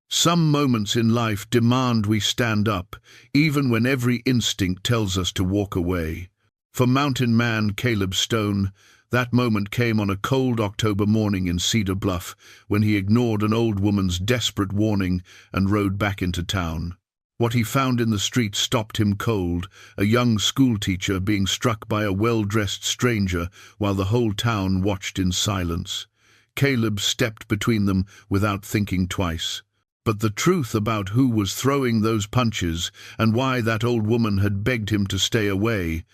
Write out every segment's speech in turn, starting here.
Some moments in life demand we stand up, even when every instinct tells us to walk away. For mountain man Caleb Stone, that moment came on a cold October morning in Cedar Bluff, when he ignored an old woman's desperate warning and rode back into town. What he found in the street stopped him cold, a young schoolteacher being struck by a well-dressed stranger while the whole town watched in silence. Caleb stepped between them without thinking twice. But the truth about who was throwing those punches and why that old woman had begged him to stay away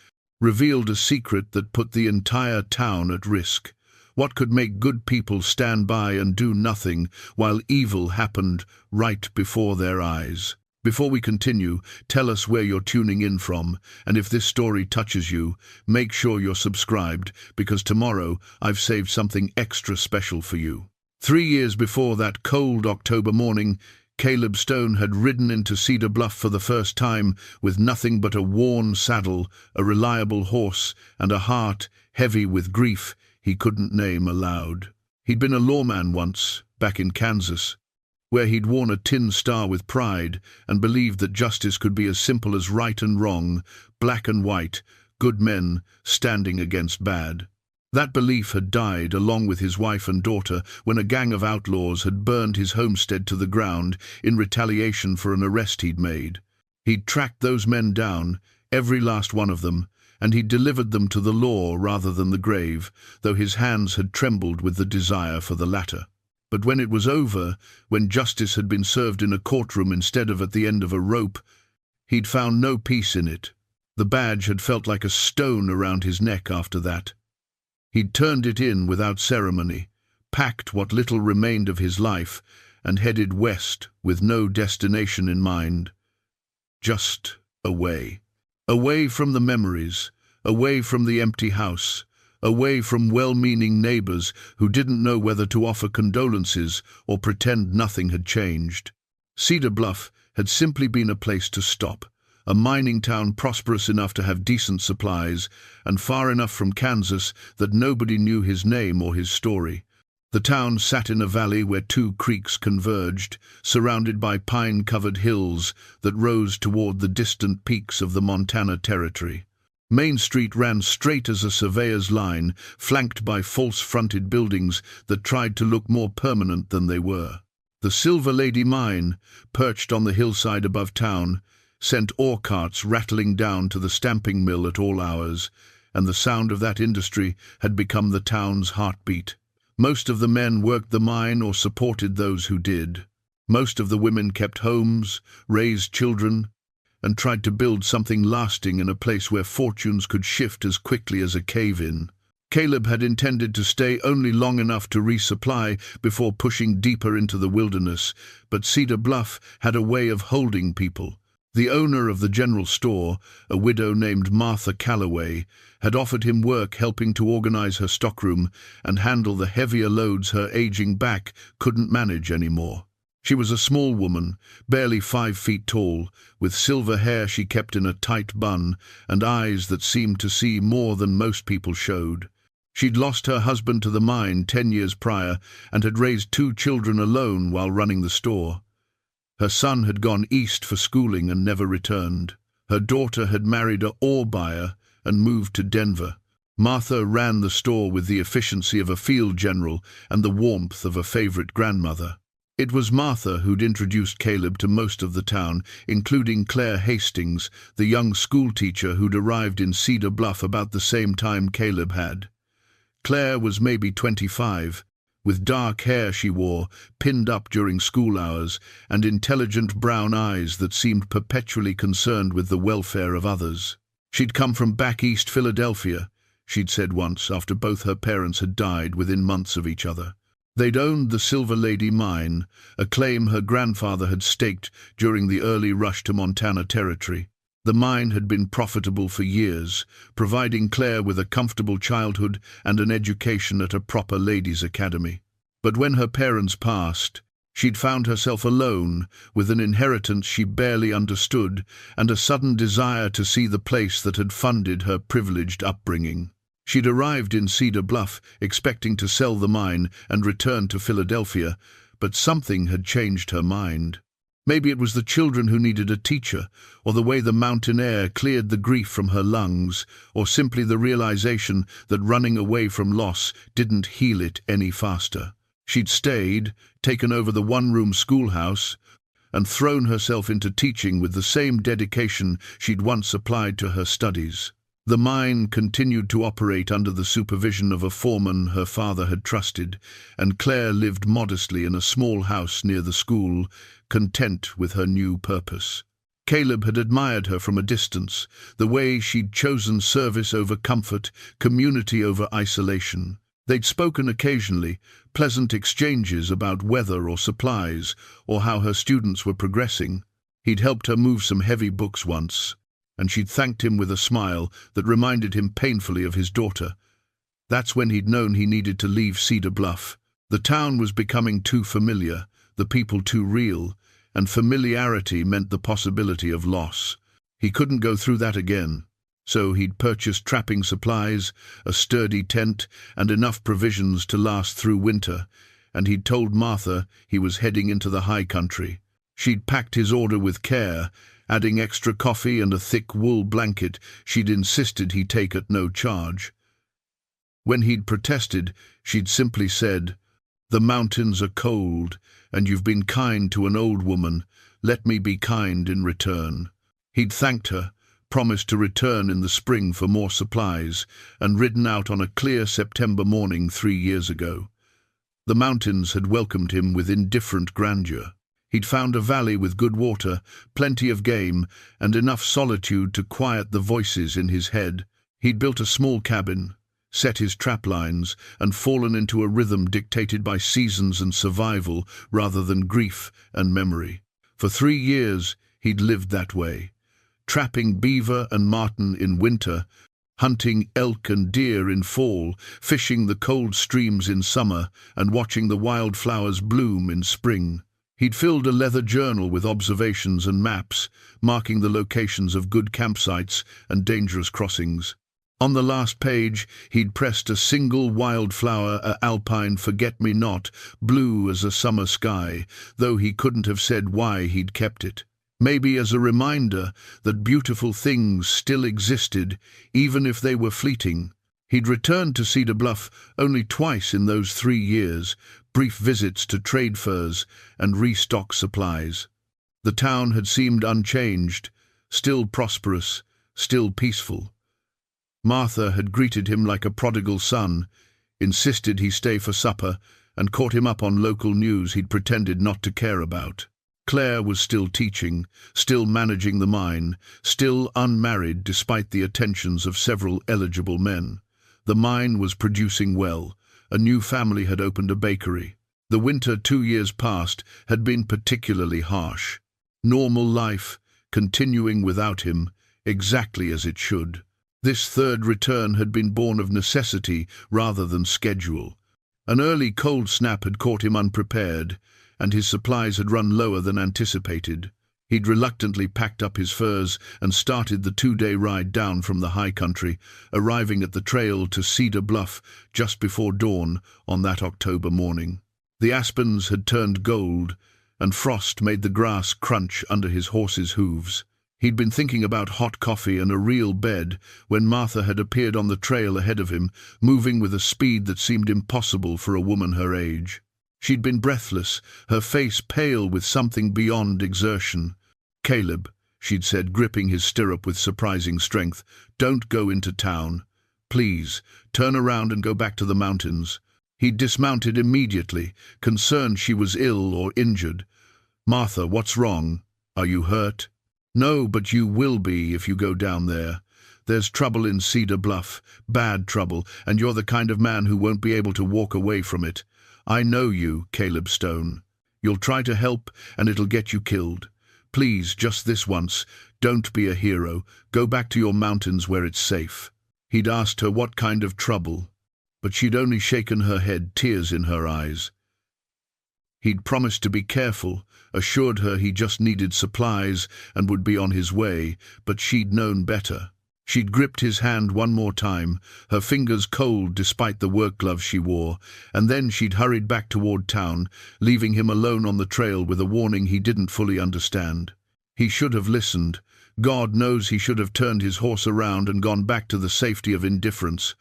revealed a secret that put the entire town at risk. What could make good people stand by and do nothing while evil happened right before their eyes? Before we continue, tell us where you're tuning in from, and if this story touches you, make sure you're subscribed, because tomorrow I've saved something extra special for you. 3 years before that cold October morning, Caleb Stone had ridden into Cedar Bluff for the first time with nothing but a worn saddle, a reliable horse, and a heart heavy with grief he couldn't name aloud. He'd been a lawman once, back in Kansas, where he'd worn a tin star with pride and believed that justice could be as simple as right and wrong, black and white, good men standing against bad. That belief had died along with his wife and daughter when a gang of outlaws had burned his homestead to the ground in retaliation for an arrest he'd made. He'd tracked those men down, every last one of them, and he'd delivered them to the law rather than the grave, though his hands had trembled with the desire for the latter. But when it was over, when justice had been served in a courtroom instead of at the end of a rope, he'd found no peace in it. The badge had felt like a stone around his neck after that. He'd turned it in without ceremony, packed what little remained of his life, and headed west with no destination in mind. Just away. Away from the memories, away from the empty house, away from well-meaning neighbors who didn't know whether to offer condolences or pretend nothing had changed. Cedar Bluff had simply been a place to stop, a mining town prosperous enough to have decent supplies, and far enough from Kansas that nobody knew his name or his story. The town sat in a valley where two creeks converged, surrounded by pine-covered hills that rose toward the distant peaks of the Montana Territory. Main Street ran straight as a surveyor's line, flanked by false-fronted buildings that tried to look more permanent than they were. The Silver Lady Mine, perched on the hillside above town, sent ore carts rattling down to the stamping mill at all hours, and the sound of that industry had become the town's heartbeat. Most of the men worked the mine or supported those who did. Most of the women kept homes, raised children, and tried to build something lasting in a place where fortunes could shift as quickly as a cave-in. Caleb had intended to stay only long enough to resupply before pushing deeper into the wilderness, but Cedar Bluff had a way of holding people. The owner of the general store, a widow named Martha Calloway, had offered him work helping to organize her stockroom and handle the heavier loads her aging back couldn't manage anymore. She was a small woman, barely 5 feet tall, with silver hair she kept in a tight bun and eyes that seemed to see more than most people showed. She'd lost her husband to the mine 10 years prior and had raised 2 children alone while running the store. Her son had gone east for schooling and never returned. Her daughter had married an ore buyer and moved to Denver. Martha ran the store with the efficiency of a field general and the warmth of a favorite grandmother. It was Martha who'd introduced Caleb to most of the town, including Claire Hastings, the young schoolteacher who'd arrived in Cedar Bluff about the same time Caleb had. Claire was maybe 25, with dark hair she wore, pinned up during school hours, and intelligent brown eyes that seemed perpetually concerned with the welfare of others. She'd come from back east Philadelphia, she'd said once, after both her parents had died within months of each other. They'd owned the Silver Lady Mine, a claim her grandfather had staked during the early rush to Montana Territory. The mine had been profitable for years, providing Claire with a comfortable childhood and an education at a proper ladies' academy. But when her parents passed, she'd found herself alone, with an inheritance she barely understood and a sudden desire to see the place that had funded her privileged upbringing. She'd arrived in Cedar Bluff, expecting to sell the mine and return to Philadelphia, But something had changed her mind. Maybe it was the children who needed a teacher, or the way the mountain air cleared the grief from her lungs, or simply the realization that running away from loss didn't heal it any faster. She'd stayed, taken over the one-room schoolhouse, and thrown herself into teaching with the same dedication she'd once applied to her studies. The mine continued to operate under the supervision of a foreman her father had trusted, and Claire lived modestly in a small house near the school, content with her new purpose. Caleb had admired her from a distance, the way she'd chosen service over comfort, community over isolation. They'd spoken occasionally, pleasant exchanges about weather or supplies, or how her students were progressing. He'd helped her move some heavy books once, and she'd thanked him with a smile that reminded him painfully of his daughter. That's when he'd known he needed to leave Cedar Bluff. The town was becoming too familiar, the people too real, and familiarity meant the possibility of loss. He couldn't go through that again. So he'd purchased trapping supplies, a sturdy tent, and enough provisions to last through winter, and he'd told Martha he was heading into the high country. She'd packed his order with care, adding extra coffee and a thick wool blanket she'd insisted he take at no charge. When he'd protested, she'd simply said, "The mountains are cold, and you've been kind to an old woman. Let me be kind in return." He'd thanked her, promised to return in the spring for more supplies, and ridden out on a clear September morning 3 years ago. The mountains had welcomed him with indifferent grandeur. He'd found a valley with good water, plenty of game, and enough solitude to quiet the voices in his head. He'd built a small cabin, set his trap lines, and fallen into a rhythm dictated by seasons and survival rather than grief and memory. For 3 years he'd lived that way, trapping beaver and marten in winter, hunting elk and deer in fall, fishing the cold streams in summer, and watching the wildflowers bloom in spring. He'd filled a leather journal with observations and maps, marking the locations of good campsites and dangerous crossings. On the last page, he'd pressed a single wildflower, a alpine forget-me-not, blue as a summer sky, though he couldn't have said why he'd kept it. Maybe as a reminder that beautiful things still existed, even if they were fleeting. He'd returned to Cedar Bluff only twice in those 3 years, brief visits to trade fairs and restock supplies. The town had seemed unchanged, still prosperous, still peaceful. Martha had greeted him like a prodigal son, insisted he stay for supper, and caught him up on local news he'd pretended not to care about. Claire was still teaching, still managing the mine, still unmarried despite the attentions of several eligible men. The mine was producing well. A new family had opened a bakery. The winter 2 years past had been particularly harsh. Normal life, continuing without him, exactly as it should. This third return had been born of necessity rather than schedule. An early cold snap had caught him unprepared, and his supplies had run lower than anticipated. He'd reluctantly packed up his furs and started the 2-day ride down from the high country, arriving at the trail to Cedar Bluff just before dawn on that October morning. The aspens had turned gold, and frost made the grass crunch under his horse's hooves. He'd been thinking about hot coffee and a real bed when Martha had appeared on the trail ahead of him, moving with a speed that seemed impossible for a woman her age. She'd been breathless, her face pale with something beyond exertion. "Caleb," she'd said, gripping his stirrup with surprising strength, "don't go into town. Please, turn around and go back to the mountains." He'd dismounted immediately, concerned she was ill or injured. "Martha, what's wrong? Are you hurt?" "No, but you will be if you go down there. There's trouble in Cedar Bluff, bad trouble, and you're the kind of man who won't be able to walk away from it. I know you, Caleb Stone. You'll try to help, and it'll get you killed. Please, just this once, don't be a hero. Go back to your mountains where it's safe." He'd asked her what kind of trouble, but she'd only shaken her head, tears in her eyes. He'd promised to be careful, assured her he just needed supplies and would be on his way, but she'd known better. She'd gripped his hand one more time, her fingers cold despite the work gloves she wore, and then she'd hurried back toward town, leaving him alone on the trail with a warning he didn't fully understand. He should have listened. God knows he should have turned his horse around and gone back to the safety of indifference.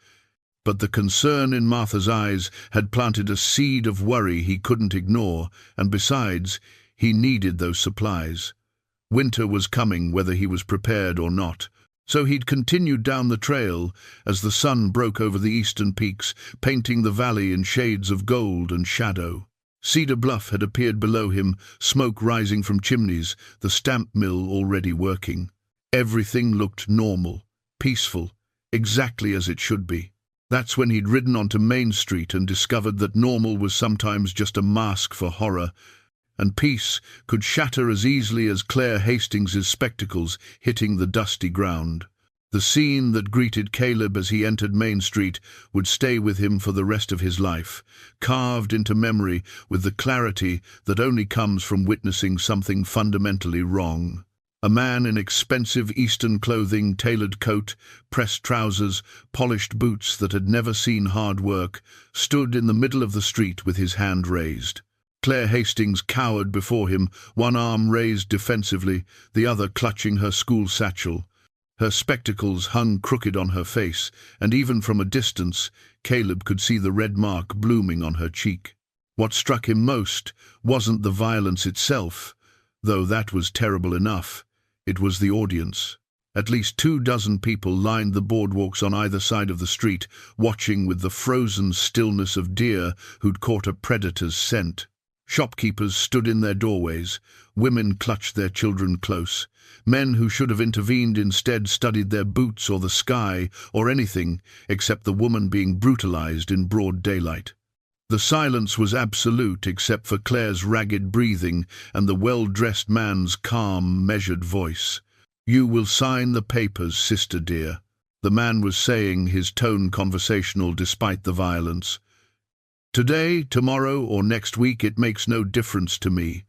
But the concern in Martha's eyes had planted a seed of worry he couldn't ignore, and besides, he needed those supplies. Winter was coming, whether he was prepared or not. So he'd continued down the trail as the sun broke over the eastern peaks, painting the valley in shades of gold and shadow. Cedar Bluff had appeared below him, smoke rising from chimneys, the stamp mill already working. Everything looked normal, peaceful, exactly as it should be. That's when he'd ridden onto Main Street and discovered that normal was sometimes just a mask for horror, and peace could shatter as easily as Claire Hastings's spectacles hitting the dusty ground. The scene that greeted Caleb as he entered Main Street would stay with him for the rest of his life, carved into memory with the clarity that only comes from witnessing something fundamentally wrong. A man in expensive Eastern clothing, tailored coat, pressed trousers, polished boots that had never seen hard work, stood in the middle of the street with his hand raised. Claire Hastings cowered before him, one arm raised defensively, the other clutching her school satchel. Her spectacles hung crooked on her face, and even from a distance, Caleb could see the red mark blooming on her cheek. What struck him most wasn't the violence itself, though that was terrible enough. It was the audience. At least 24 people lined the boardwalks on either side of the street, watching with the frozen stillness of deer who'd caught a predator's scent. Shopkeepers stood in their doorways, women clutched their children close. Men who should have intervened instead studied their boots or the sky or anything except the woman being brutalized in broad daylight. The silence was absolute except for Claire's ragged breathing and the well-dressed man's calm, measured voice. "You will sign the papers, sister dear," the man was saying, his tone conversational despite the violence. "Today, tomorrow, or next week, it makes no difference to me.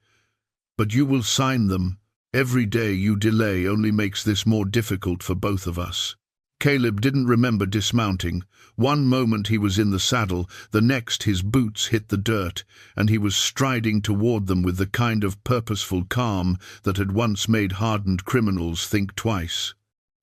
But you will sign them. Every day you delay only makes this more difficult for both of us." Caleb didn't remember dismounting. One moment he was in the saddle, the next his boots hit the dirt, and he was striding toward them with the kind of purposeful calm that had once made hardened criminals think twice.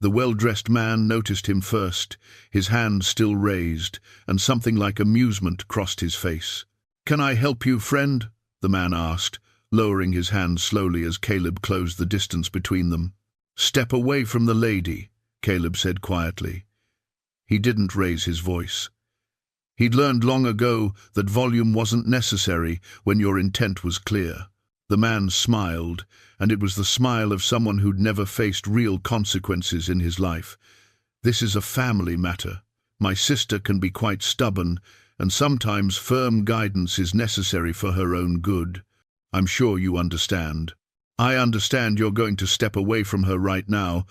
The well-dressed man noticed him first, his hand still raised, and something like amusement crossed his face. "Can I help you, friend?" the man asked, lowering his hand slowly as Caleb closed the distance between them. "Step away from the lady," Caleb said quietly. He didn't raise his voice. He'd learned long ago that volume wasn't necessary when your intent was clear. The man smiled, and it was the smile of someone who'd never faced real consequences in his life. "This is a family matter. My sister can be quite stubborn, and sometimes firm guidance is necessary for her own good. I'm sure you understand. I understand you're going to step away from her right now,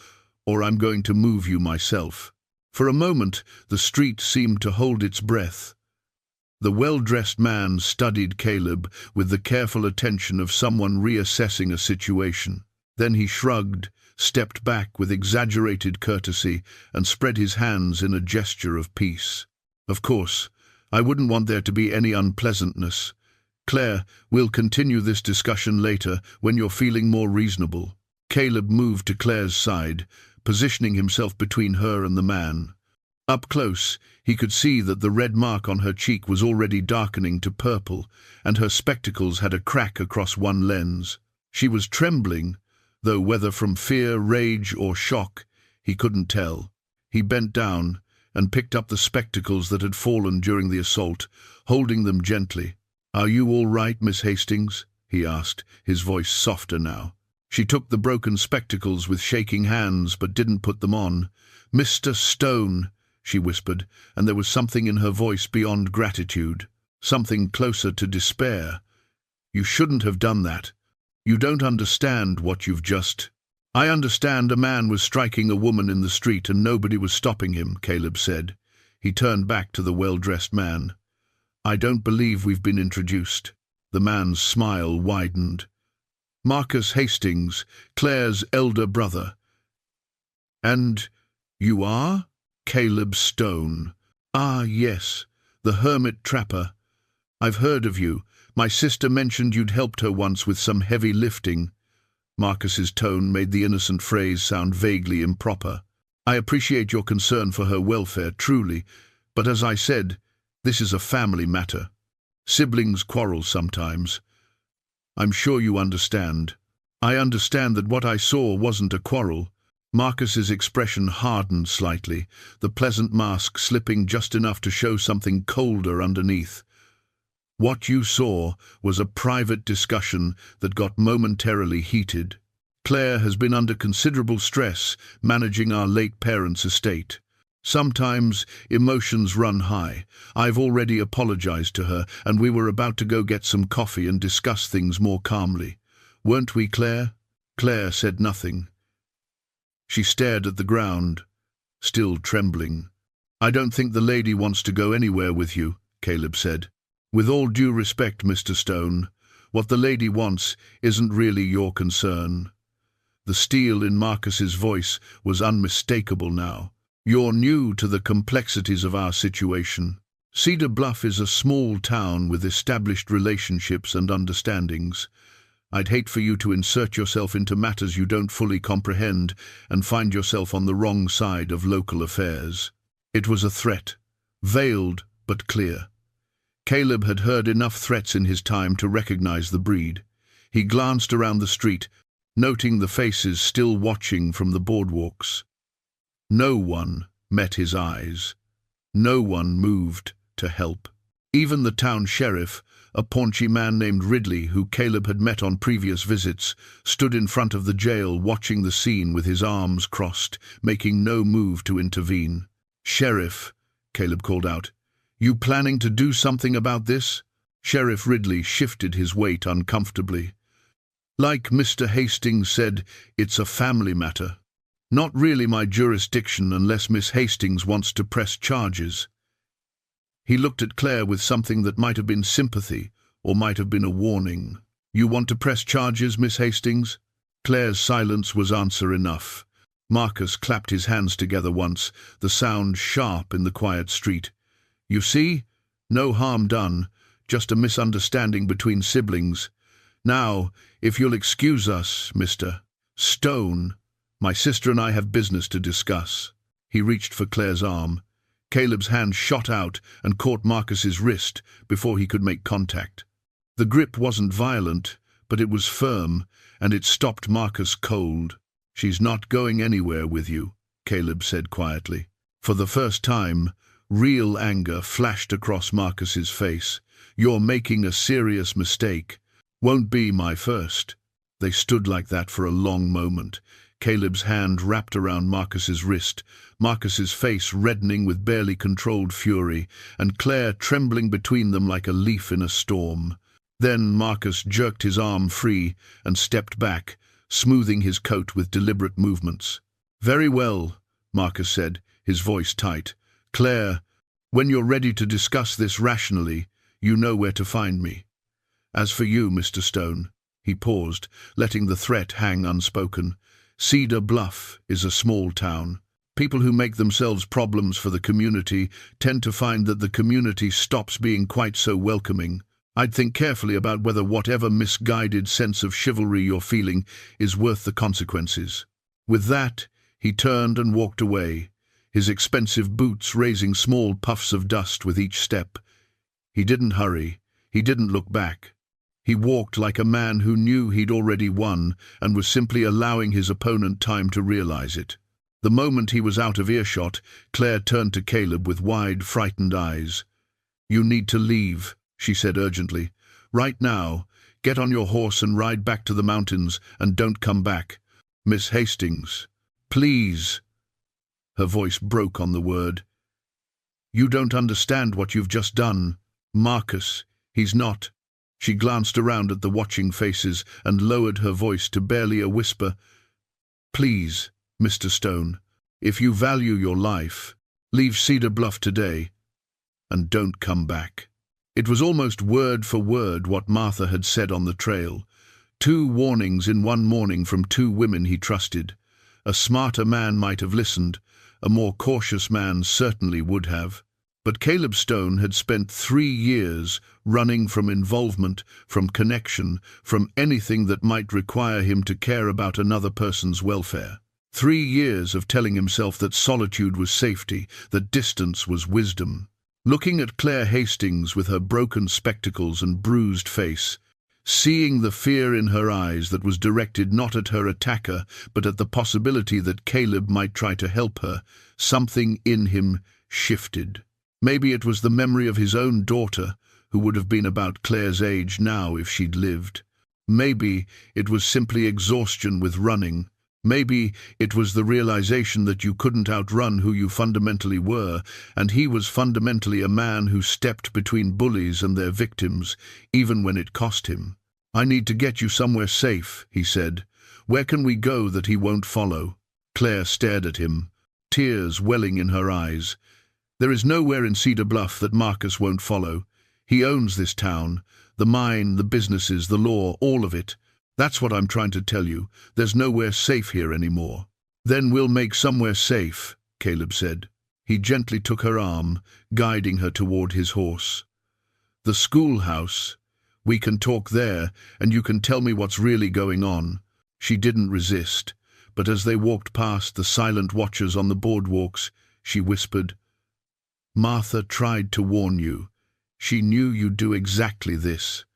or I'm going to move you myself." For a moment, the street seemed to hold its breath. The well-dressed man studied Caleb with the careful attention of someone reassessing a situation. Then he shrugged, stepped back with exaggerated courtesy, and spread his hands in a gesture of peace. "Of course, I wouldn't want there to be any unpleasantness. Claire, we'll continue this discussion later when you're feeling more reasonable." Caleb moved to Claire's side, positioning himself between her and the man. Up close, he could see that the red mark on her cheek was already darkening to purple, and her spectacles had a crack across one lens. She was trembling, though whether from fear, rage, or shock, he couldn't tell. He bent down and picked up the spectacles that had fallen during the assault, holding them gently. "Are you all right, Miss Hastings?" he asked, his voice softer now. She took the broken spectacles with shaking hands but didn't put them on. "Mr. Stone," she whispered, and there was something in her voice beyond gratitude, something closer to despair. "You shouldn't have done that. You don't understand what you've just—" "I understand a man was striking a woman in the street and nobody was stopping him," Caleb said. He turned back to the well-dressed man. "I don't believe we've been introduced." The man's smile widened. "Marcus Hastings, Claire's elder brother. And You are? Caleb Stone. Ah, yes, the hermit trapper. I've heard of you. My sister mentioned you'd helped her once with some heavy lifting. Marcus's tone made the innocent phrase sound vaguely improper. I appreciate your concern for her welfare, truly, but as I said, this is a family matter. Siblings quarrel sometimes. I'm sure you understand. I understand that what I saw wasn't a quarrel. Marcus's expression hardened slightly, the pleasant mask slipping just enough to show something colder underneath. What you saw was a private discussion that got momentarily heated. Claire has been under considerable stress managing our late parents' estate. Sometimes emotions run high. I've already apologized to her, and we were about to go get some coffee and discuss things more calmly. Weren't we, Claire? Claire said nothing. She stared at the ground, still trembling. I don't think the lady wants to go anywhere with you, Caleb said. With all due respect, Mr. Stone, what the lady wants isn't really your concern. The steel in Marcus's voice was unmistakable now. You're new to the complexities of our situation. Cedar Bluff is a small town with established relationships and understandings. I'd hate for you to insert yourself into matters you don't fully comprehend and find yourself on the wrong side of local affairs. It was a threat, veiled but clear. Caleb had heard enough threats in his time to recognize the breed. He glanced around the street, noting the faces still watching from the boardwalks. No one met his eyes. No one moved to help. Even the town sheriff, a paunchy man named Ridley, who Caleb had met on previous visits, stood in front of the jail watching the scene with his arms crossed, making no move to intervene. "Sheriff," Caleb called out, "you planning to do something about this?" Sheriff Ridley shifted his weight uncomfortably. Like Mr. Hastings said, it's a family matter. Not really my jurisdiction unless Miss Hastings wants to press charges. He looked at Claire with something that might have been sympathy or might have been a warning. You want to press charges, Miss Hastings? Claire's silence was answer enough. Marcus clapped his hands together once, the sound sharp in the quiet street. You see? No harm done, just a misunderstanding between siblings. Now, if you'll excuse us, Mr. Stone, my sister and I have business to discuss. He reached for Claire's arm. Caleb's hand shot out and caught Marcus's wrist before he could make contact. The grip wasn't violent, but it was firm, and it stopped Marcus cold. She's not going anywhere with you, Caleb said quietly. For the first time, real anger flashed across Marcus's face. You're making a serious mistake. Won't be my first. They stood like that for a long moment. Caleb's hand wrapped around Marcus's wrist, Marcus's face reddening with barely controlled fury, and Claire trembling between them like a leaf in a storm. Then Marcus jerked his arm free and stepped back, smoothing his coat with deliberate movements. Very well, Marcus said, his voice tight. Claire, when you're ready to discuss this rationally, you know where to find me. As for you, Mr. Stone, he paused, letting the threat hang unspoken. Cedar Bluff is a small town. People who make themselves problems for the community tend to find that the community stops being quite so welcoming. I'd think carefully about whether whatever misguided sense of chivalry you're feeling is worth the consequences. With that, he turned and walked away, his expensive boots raising small puffs of dust with each step. He didn't hurry. He didn't look back. He walked like a man who knew he'd already won and was simply allowing his opponent time to realize it. The moment he was out of earshot, Claire turned to Caleb with wide, frightened eyes. You need to leave, she said urgently. Right now, get on your horse and ride back to the mountains and don't come back. Miss Hastings, please. Her voice broke on the word. You don't understand what you've just done. Marcus, he's not. She glanced around at the watching faces and lowered her voice to barely a whisper. Please, Mr. Stone, if you value your life, leave Cedar Bluff today and don't come back. It was almost word for word what Martha had said on the trail. 2 warnings in one morning from 2 women he trusted. A smarter man might have listened, a more cautious man certainly would have. But Caleb Stone had spent 3 years running from involvement, from connection, from anything that might require him to care about another person's welfare. 3 years of telling himself that solitude was safety, that distance was wisdom. Looking at Claire Hastings with her broken spectacles and bruised face, seeing the fear in her eyes that was directed not at her attacker, but at the possibility that Caleb might try to help her, something in him shifted. Maybe it was the memory of his own daughter, who would have been about Claire's age now if she'd lived. Maybe it was simply exhaustion with running. Maybe it was the realization that you couldn't outrun who you fundamentally were, and he was fundamentally a man who stepped between bullies and their victims, even when it cost him. "I need to get you somewhere safe," he said. "Where can we go that he won't follow?" Claire stared at him, tears welling in her eyes. "There is nowhere in Cedar Bluff that Marcus won't follow. He owns this town, the mine, the businesses, the law, all of it. That's what I'm trying to tell you. There's nowhere safe here anymore." "Then we'll make somewhere safe," Caleb said. He gently took her arm, guiding her toward his horse. "The schoolhouse. We can talk there, and you can tell me what's really going on." She didn't resist, but as they walked past the silent watchers on the boardwalks, she whispered, "Martha tried to warn you. She knew you'd do exactly this.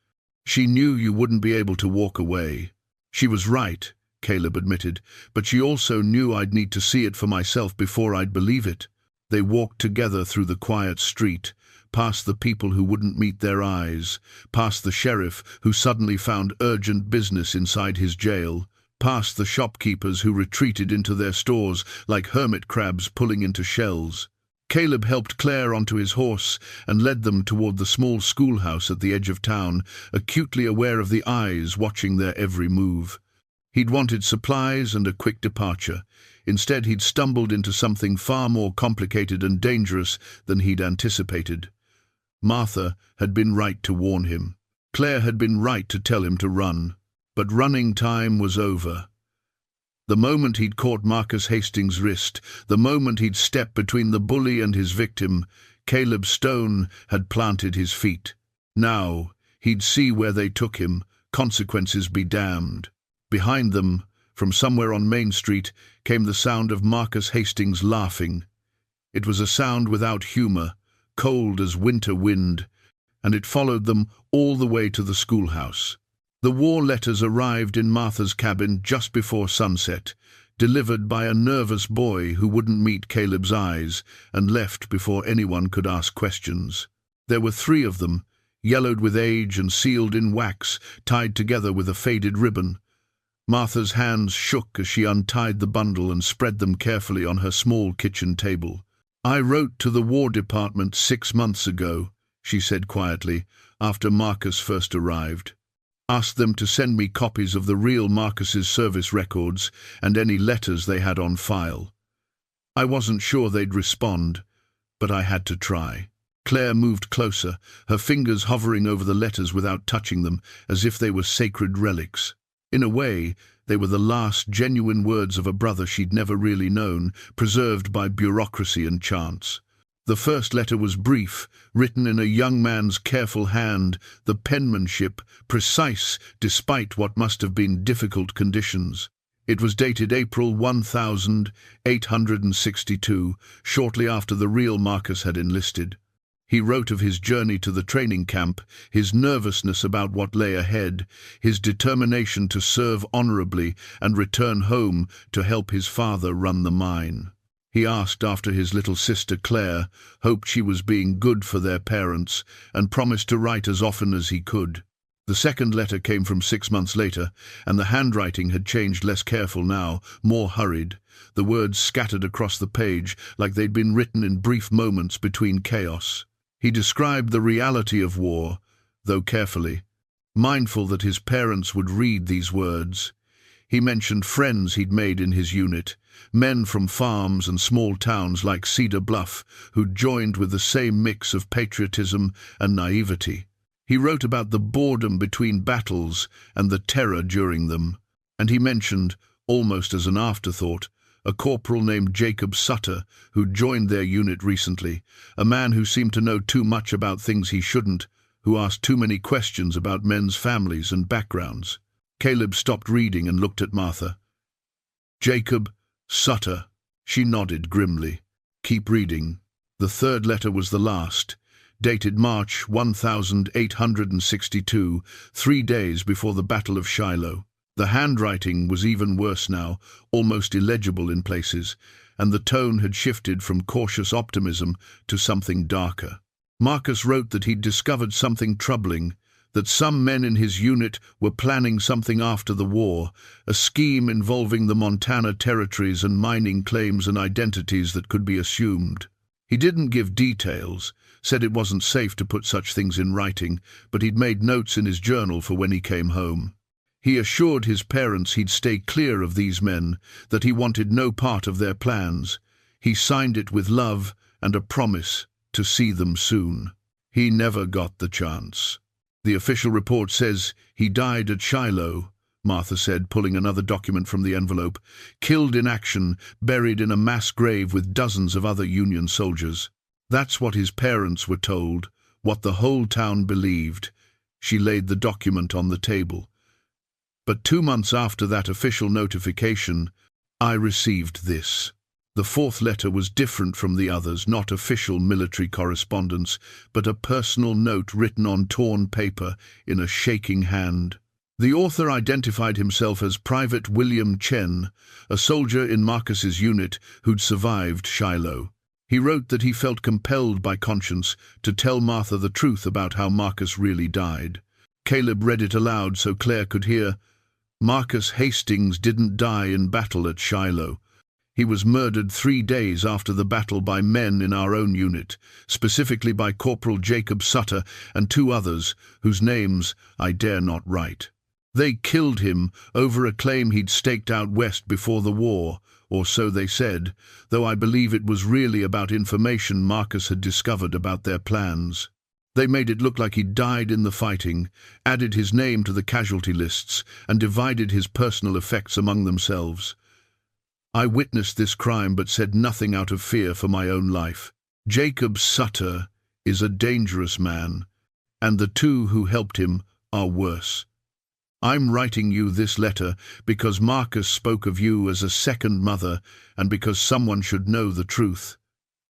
She knew you wouldn't be able to walk away." "She was right," Caleb admitted, "but she also knew I'd need to see it for myself before I'd believe it." They walked together through the quiet street, past the people who wouldn't meet their eyes, past the sheriff who suddenly found urgent business inside his jail, past the shopkeepers who retreated into their stores like hermit crabs pulling into shells. Caleb helped Claire onto his horse and led them toward the small schoolhouse at the edge of town, acutely aware of the eyes watching their every move. He'd wanted supplies and a quick departure. Instead, he'd stumbled into something far more complicated and dangerous than he'd anticipated. Martha had been right to warn him. Claire had been right to tell him to run. But running time was over. The moment he'd caught Marcus Hastings' wrist, the moment he'd stepped between the bully and his victim, Caleb Stone had planted his feet. Now, he'd see where they took him, consequences be damned. Behind them, from somewhere on Main Street, came the sound of Marcus Hastings laughing. It was a sound without humor, cold as winter wind, and it followed them all the way to the schoolhouse. The war letters arrived in Martha's cabin just before sunset, delivered by a nervous boy who wouldn't meet Caleb's eyes and left before anyone could ask questions. There were 3 of them, yellowed with age and sealed in wax, tied together with a faded ribbon. Martha's hands shook as she untied the bundle and spread them carefully on her small kitchen table. "I wrote to the War Department 6 months ago," she said quietly, after Marcus first arrived. "Asked them to send me copies of the real Marcus's service records and any letters they had on file. I wasn't sure they'd respond, but I had to try." Claire moved closer, her fingers hovering over the letters without touching them, as if they were sacred relics. In a way, they were the last genuine words of a brother she'd never really known, preserved by bureaucracy and chance. The first letter was brief, written in a young man's careful hand, the penmanship precise despite what must have been difficult conditions. It was dated April 1862, shortly after the real Marcus had enlisted. He wrote of his journey to the training camp, his nervousness about what lay ahead, his determination to serve honorably and return home to help his father run the mine. He asked after his little sister Claire, hoped she was being good for their parents, and promised to write as often as he could. The second letter came from 6 months later, and the handwriting had changed, less careful now, more hurried. The words scattered across the page like they'd been written in brief moments between chaos. He described the reality of war, though carefully, mindful that his parents would read these words. He mentioned friends he'd made in his unit, men from farms and small towns like Cedar Bluff who'd joined with the same mix of patriotism and naivety. He wrote about the boredom between battles and the terror during them, and he mentioned, almost as an afterthought, a corporal named Jacob Sutter, who'd joined their unit recently, a man who seemed to know too much about things he shouldn't, who asked too many questions about men's families and backgrounds. Caleb stopped reading and looked at Martha. Jacob Sutter. She nodded grimly. Keep reading. The third letter was the last, dated March 1862, 3 days before the Battle of Shiloh. The handwriting was even worse now, almost illegible in places, and the tone had shifted from cautious optimism to something darker. Marcus wrote that he'd discovered something troubling, that some men in his unit were planning something after the war, a scheme involving the Montana territories and mining claims and identities that could be assumed. He didn't give details, said it wasn't safe to put such things in writing, but he'd made notes in his journal for when he came home. He assured his parents he'd stay clear of these men, that he wanted no part of their plans. He signed it with love and a promise to see them soon. He never got the chance. The official report says he died at Shiloh, Martha said, pulling another document from the envelope. Killed in action, buried in a mass grave with dozens of other Union soldiers. That's what his parents were told, what the whole town believed. She laid the document on the table. But 2 months after that official notification, I received this. The fourth letter was different from the others, not official military correspondence, but a personal note written on torn paper in a shaking hand. The author identified himself as Private William Chen, a soldier in Marcus's unit who'd survived Shiloh. He wrote that he felt compelled by conscience to tell Martha the truth about how Marcus really died. Caleb read it aloud so Claire could hear. Marcus Hastings didn't die in battle at Shiloh. He was murdered 3 days after the battle by men in our own unit, specifically by Corporal Jacob Sutter and 2 others, whose names I dare not write. They killed him over a claim he'd staked out west before the war, or so they said, though I believe it was really about information Marcus had discovered about their plans. They made it look like he'd died in the fighting, added his name to the casualty lists, and divided his personal effects among themselves. I witnessed this crime but said nothing out of fear for my own life. Jacob Sutter is a dangerous man, and the 2 who helped him are worse. I'm writing you this letter because Marcus spoke of you as a second mother and because someone should know the truth.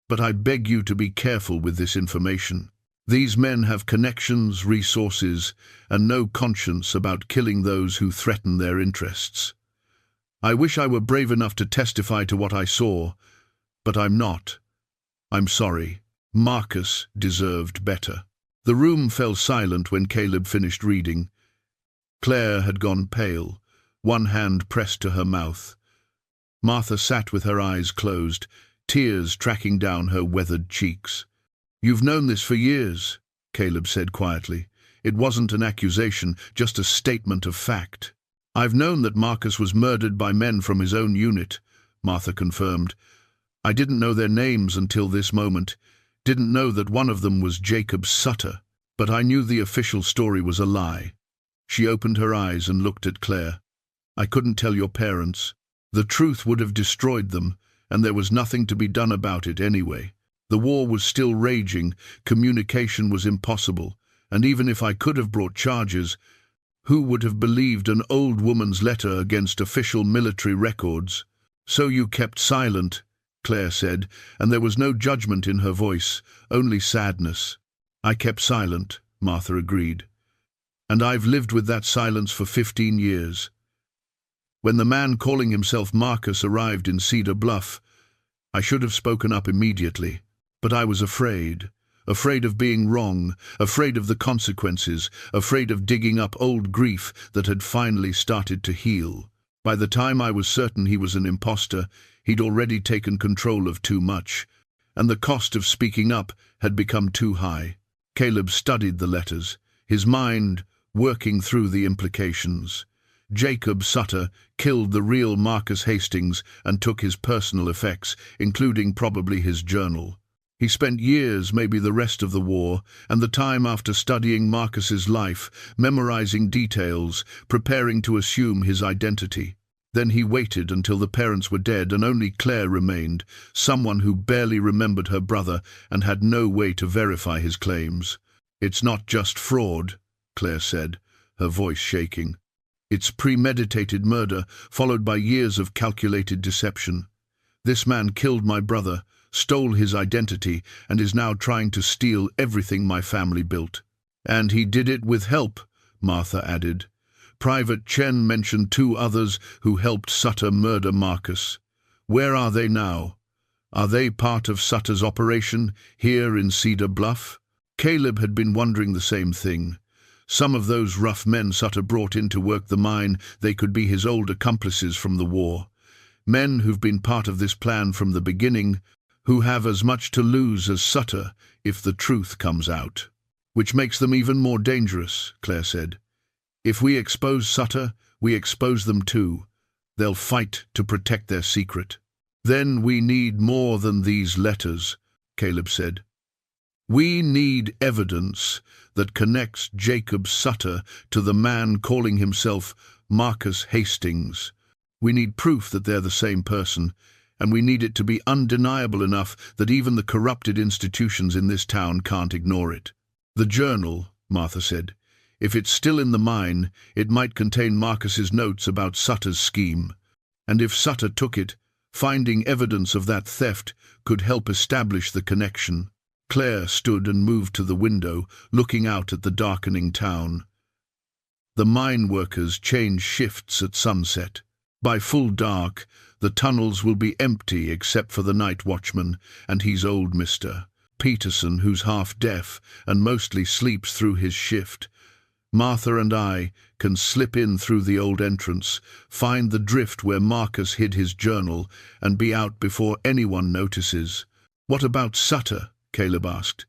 But I beg you to be careful with this information. These men have connections, resources, and no conscience about killing those who threaten their interests. I wish I were brave enough to testify to what I saw, but I'm not. I'm sorry. Marcus deserved better. The room fell silent when Caleb finished reading. Claire had gone pale, one hand pressed to her mouth. Martha sat with her eyes closed, tears tracking down her weathered cheeks. You've known this for years, Caleb said quietly. It wasn't an accusation, just a statement of fact. I've known that Marcus was murdered by men from his own unit, Martha confirmed. I didn't know their names until this moment, didn't know that one of them was Jacob Sutter, but I knew the official story was a lie. She opened her eyes and looked at Claire. I couldn't tell your parents. The truth would have destroyed them, and there was nothing to be done about it anyway. The war was still raging, communication was impossible, and even if I could have brought charges, who would have believed an old woman's letter against official military records? So you kept silent, Claire said, and there was no judgment in her voice, only sadness. I kept silent, Martha agreed. And I've lived with that silence for 15 years. When the man calling himself Marcus arrived in Cedar Bluff, I should have spoken up immediately. But I was afraid of being wrong, afraid of the consequences, afraid of digging up old grief that had finally started to heal. By the time I was certain he was an imposter, he'd already taken control of too much, and the cost of speaking up had become too high. Caleb studied the letters, his mind working through the implications. Jacob Sutter killed the real Marcus Hastings and took his personal effects, including probably his journal. He spent years, maybe the rest of the war, and the time after studying Marcus's life, memorizing details, preparing to assume his identity. Then he waited until the parents were dead and only Claire remained, someone who barely remembered her brother and had no way to verify his claims. "It's not just fraud," Claire said, her voice shaking. "It's premeditated murder, followed by years of calculated deception. This man killed my brother, stole his identity, and is now trying to steal everything my family built." "And he did it with help," Martha added. "Private Chen mentioned 2 others who helped Sutter murder Marcus. Where are they now? Are they part of Sutter's operation here in Cedar Bluff?" Caleb had been wondering the same thing. Some of those rough men Sutter brought in to work the mine, they could be his old accomplices from the war. Men who've been part of this plan from the beginning, who have as much to lose as Sutter if the truth comes out. "Which makes them even more dangerous," Claire said. "If we expose Sutter, we expose them too. They'll fight to protect their secret." "Then we need more than these letters," Caleb said. "We need evidence that connects Jacob Sutter to the man calling himself Marcus Hastings. We need proof that they're the same person, and we need it to be undeniable enough that even the corrupted institutions in this town can't ignore it." "The journal," Martha said. "If it's still in the mine, it might contain Marcus's notes about Sutter's scheme. And if Sutter took it, finding evidence of that theft could help establish the connection." Claire stood and moved to the window, looking out at the darkening town. The mine workers change shifts at sunset. By full dark, the tunnels will be empty except for the night watchman, and he's old Mr. Peterson, who's half-deaf and mostly sleeps through his shift. Martha and I can slip in through the old entrance, find the drift where Marcus hid his journal, and be out before anyone notices. "What about Sutter?" Caleb asked.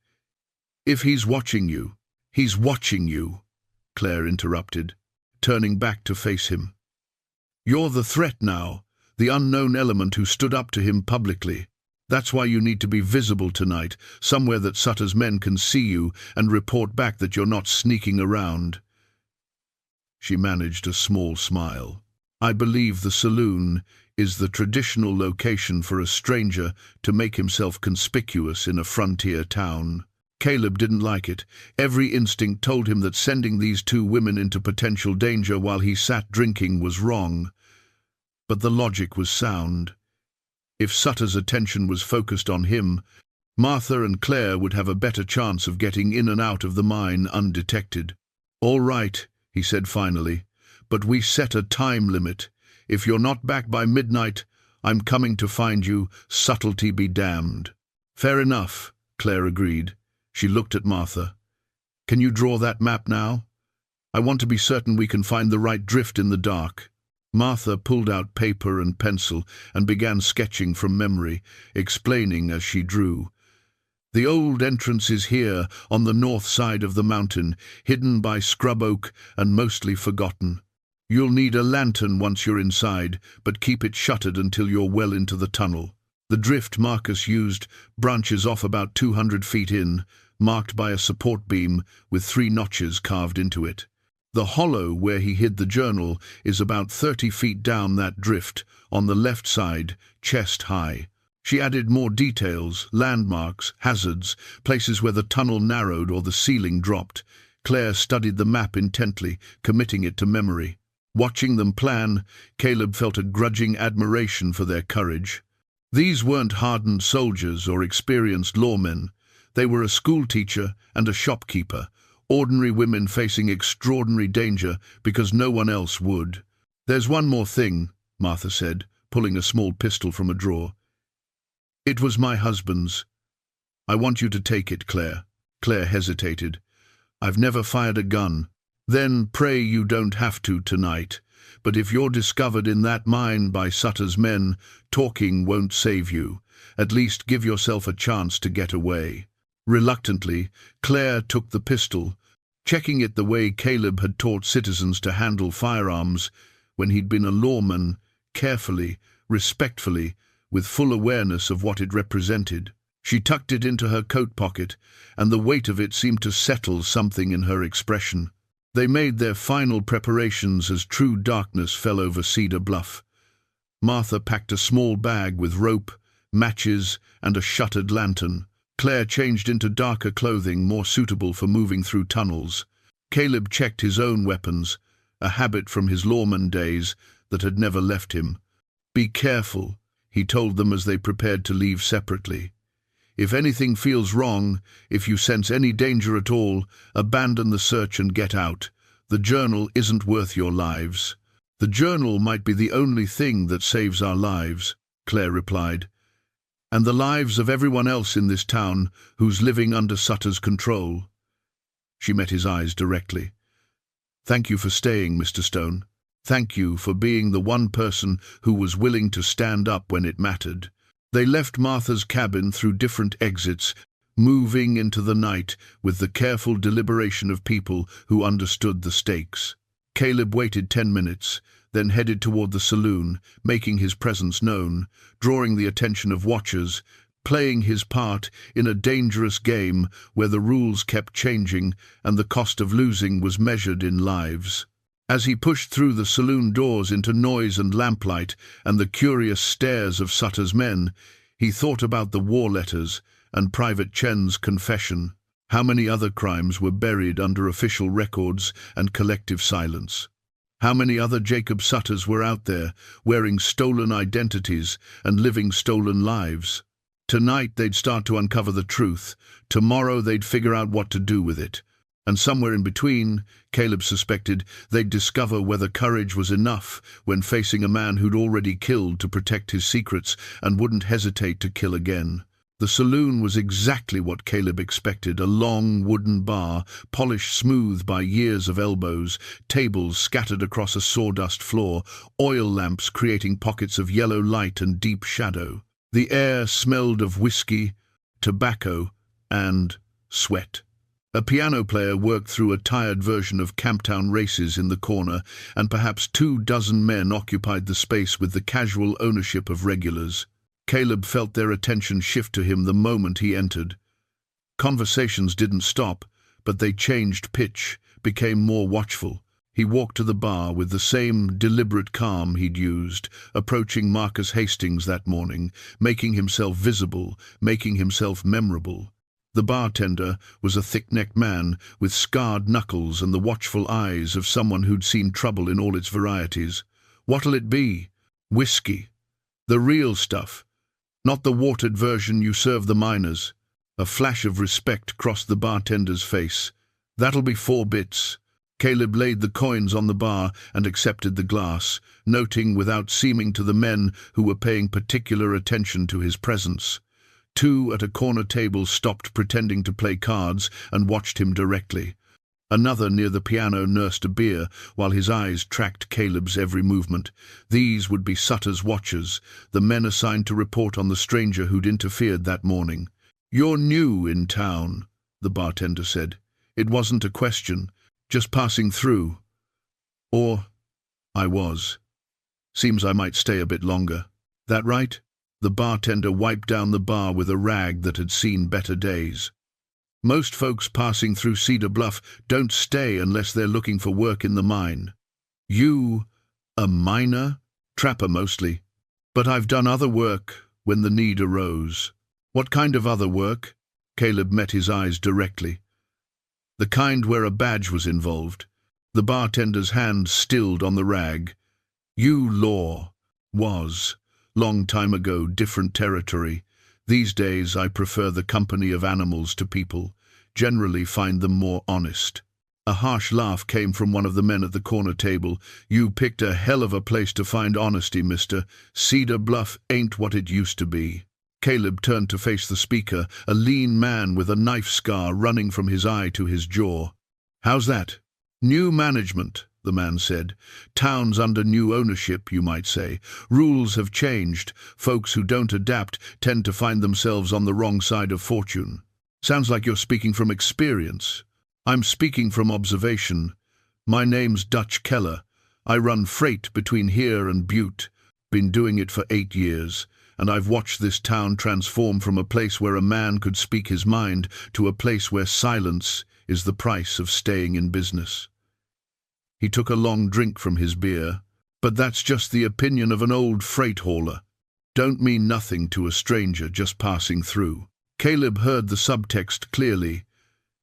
"If he's watching you, he's watching you," Claire interrupted, turning back to face him. "You're the threat now, the unknown element who stood up to him publicly. That's why you need to be visible tonight, somewhere that Sutter's men can see you and report back that you're not sneaking around." She managed a small smile. "I believe the Saloon is the traditional location for a stranger to make himself conspicuous in a frontier town." Caleb didn't like it. Every instinct told him that sending these 2 women into potential danger while he sat drinking was wrong. But the logic was sound. If Sutter's attention was focused on him, Martha and Claire would have a better chance of getting in and out of the mine undetected. "All right," he said finally, "but we set a time limit. If you're not back by midnight, I'm coming to find you, subtlety be damned." "Fair enough," Claire agreed. She looked at Martha. "Can you draw that map now? I want to be certain we can find the right drift in the dark." Martha pulled out paper and pencil and began sketching from memory, explaining as she drew. "The old entrance is here, on the north side of the mountain, hidden by scrub oak and mostly forgotten. You'll need a lantern once you're inside, but keep it shuttered until you're well into the tunnel. The drift Marcus used branches off about 200 feet in, marked by a support beam with 3 notches carved into it. The hollow where he hid the journal is about 30 feet down that drift, on the left side, chest high." She added more details, landmarks, hazards, places where the tunnel narrowed or the ceiling dropped. Claire studied the map intently, committing it to memory. Watching them plan, Caleb felt a grudging admiration for their courage. These weren't hardened soldiers or experienced lawmen. They were a schoolteacher and a shopkeeper, ordinary women facing extraordinary danger because no one else would. "There's one more thing," Martha said, pulling a small pistol from a drawer. "It was my husband's. I want you to take it, Claire." Claire hesitated. "I've never fired a gun." "Then pray you don't have to tonight. But if you're discovered in that mine by Sutter's men, talking won't save you. At least give yourself a chance to get away." Reluctantly, Claire took the pistol, checking it the way Caleb had taught citizens to handle firearms when he'd been a lawman, carefully, respectfully, with full awareness of what it represented. She tucked it into her coat pocket, and the weight of it seemed to settle something in her expression. They made their final preparations as true darkness fell over Cedar Bluff. Martha packed a small bag with rope, matches, and a shuttered lantern. Claire changed into darker clothing more suitable for moving through tunnels. Caleb checked his own weapons, a habit from his lawman days that had never left him. "Be careful," he told them as they prepared to leave separately. "If anything feels wrong, if you sense any danger at all, abandon the search and get out. The journal isn't worth your lives." "The journal might be the only thing that saves our lives," Claire replied, "and the lives of everyone else in this town who's living under Sutter's control." She met his eyes directly. "Thank you for staying, Mr. Stone. Thank you for being the one person who was willing to stand up when it mattered." They left Martha's cabin through different exits, moving into the night with the careful deliberation of people who understood the stakes. Caleb waited 10 minutes, then headed toward the saloon, making his presence known, drawing the attention of watchers, playing his part in a dangerous game where the rules kept changing and the cost of losing was measured in lives. As he pushed through the saloon doors into noise and lamplight and the curious stares of Sutter's men, he thought about the war letters and Private Chen's confession. How many other crimes were buried under official records and collective silence? How many other Jacob Sutters were out there, wearing stolen identities and living stolen lives? Tonight they'd start to uncover the truth. Tomorrow they'd figure out what to do with it. And somewhere in between, Caleb suspected, they'd discover whether courage was enough when facing a man who'd already killed to protect his secrets and wouldn't hesitate to kill again. The saloon was exactly what Caleb expected, a long wooden bar, polished smooth by years of elbows, tables scattered across a sawdust floor, oil lamps creating pockets of yellow light and deep shadow. The air smelled of whiskey, tobacco, and sweat. A piano player worked through a tired version of Camptown Races in the corner, and perhaps 24 men occupied the space with the casual ownership of regulars. Caleb felt their attention shift to him the moment he entered. Conversations didn't stop, but they changed pitch, became more watchful. He walked to the bar with the same deliberate calm he'd used, approaching Marcus Hastings that morning, making himself visible, making himself memorable. The bartender was a thick-necked man with scarred knuckles and the watchful eyes of someone who'd seen trouble in all its varieties. "What'll it be?" "Whiskey. The real stuff. Not the watered version you serve the miners." A flash of respect crossed the bartender's face. "That'll be 4 bits." Caleb laid the coins on the bar and accepted the glass, noting without seeming to the men who were paying particular attention to his presence. 2 at a corner table stopped pretending to play cards and watched him directly. Another near the piano nursed a beer while his eyes tracked Caleb's every movement. These would be Sutter's watchers, the men assigned to report on the stranger who'd interfered that morning. "You're new in town," the bartender said. It wasn't a question, just passing through. "Or I was. Seems I might stay a bit longer." "That right?" The bartender wiped down the bar with a rag that had seen better days. "Most folks passing through Cedar Bluff don't stay unless they're looking for work in the mine." "You, a miner?" "Trapper mostly. But I've done other work when the need arose." "What kind of other work?" Caleb met his eyes directly. "The kind where a badge was involved." The bartender's hand stilled on the rag. "You law. Was. Long time ago, different territory. These days I prefer the company of animals to people, generally find them more honest." A harsh laugh came from one of the men at the corner table. "You picked a hell of a place to find honesty, mister. Cedar Bluff ain't what it used to be." Caleb turned to face the speaker, a lean man with a knife scar running from his eye to his jaw. "How's that?" "New management," the man said. "Town's under new ownership, you might say. Rules have changed. Folks who don't adapt tend to find themselves on the wrong side of fortune." "Sounds like you're speaking from experience." "I'm speaking from observation. My name's Dutch Keller. I run freight between here and Butte. Been doing it for 8 years, and I've watched this town transform from a place where a man could speak his mind to a place where silence is the price of staying in business." He took a long drink from his beer. But that's just the opinion of an old freight hauler. Don't mean nothing to a stranger just passing through. Caleb heard the subtext clearly.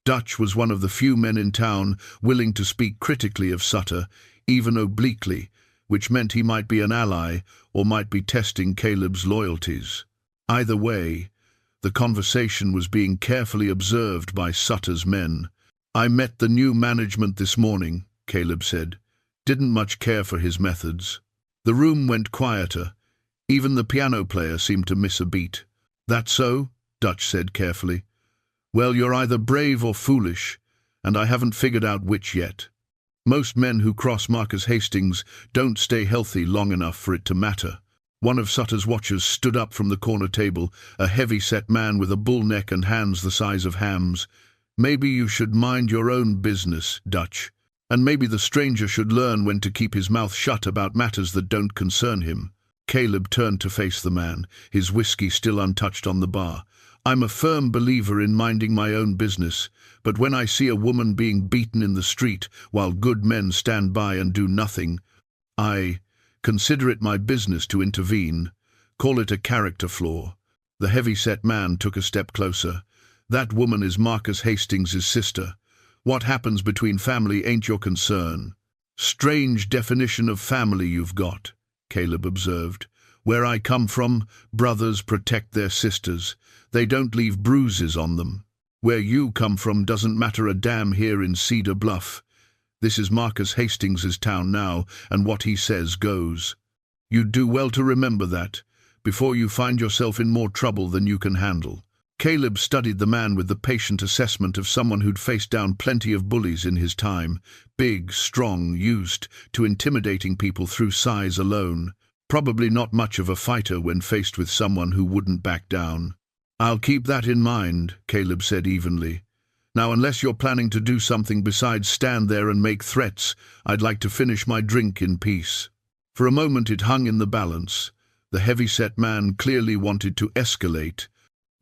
Dutch was one of the few men in town willing to speak critically of Sutter, even obliquely, which meant he might be an ally or might be testing Caleb's loyalties. Either way, the conversation was being carefully observed by Sutter's men. "I met the new management this morning," Caleb said. "Didn't much care for his methods." The room went quieter. Even the piano player seemed to miss a beat. "That so?" Dutch said carefully. "Well, you're either brave or foolish, and I haven't figured out which yet. Most men who cross Marcus Hastings don't stay healthy long enough for it to matter." One of Sutter's watchers stood up from the corner table, a heavy-set man with a bull neck and hands the size of hams. "Maybe you should mind your own business, Dutch. And maybe the stranger should learn when to keep his mouth shut about matters that don't concern him." Caleb turned to face the man, his whiskey still untouched on the bar. "I'm a firm believer in minding my own business, but when I see a woman being beaten in the street while good men stand by and do nothing, I consider it my business to intervene. Call it a character flaw." The heavy-set man took a step closer. "That woman is Marcus Hastings' sister. What happens between family ain't your concern." "Strange definition of family you've got," Caleb observed. "Where I come from, brothers protect their sisters. They don't leave bruises on them. Where you come from doesn't matter a damn here in Cedar Bluff. This is Marcus Hastings' town now, and what he says goes. You'd do well to remember that, before you find yourself in more trouble than you can handle." Caleb studied the man with the patient assessment of someone who'd faced down plenty of bullies in his time. Big, strong, used to intimidating people through size alone. Probably not much of a fighter when faced with someone who wouldn't back down. "I'll keep that in mind," Caleb said evenly. "Now, unless you're planning to do something besides stand there and make threats, I'd like to finish my drink in peace." For a moment it hung in the balance. The heavy-set man clearly wanted to escalate,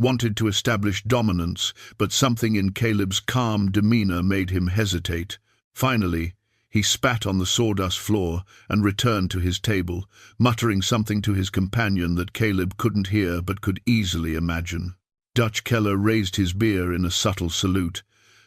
wanted to establish dominance, but something in Caleb's calm demeanor made him hesitate. Finally, he spat on the sawdust floor and returned to his table, muttering something to his companion that Caleb couldn't hear but could easily imagine. Dutch Keller raised his beer in a subtle salute.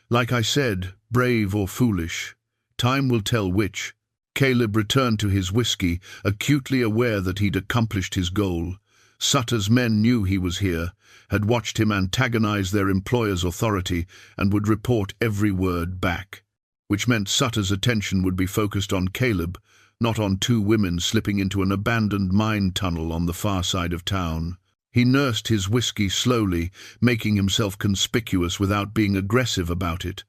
"Like I said, brave or foolish. Time will tell which." Caleb returned to his whiskey, acutely aware that he'd accomplished his goal. Sutter's men knew he was here, had watched him antagonize their employer's authority, and would report every word back, which meant Sutter's attention would be focused on Caleb, not on two women slipping into an abandoned mine tunnel on the far side of town. He nursed his whiskey slowly, making himself conspicuous without being aggressive about it.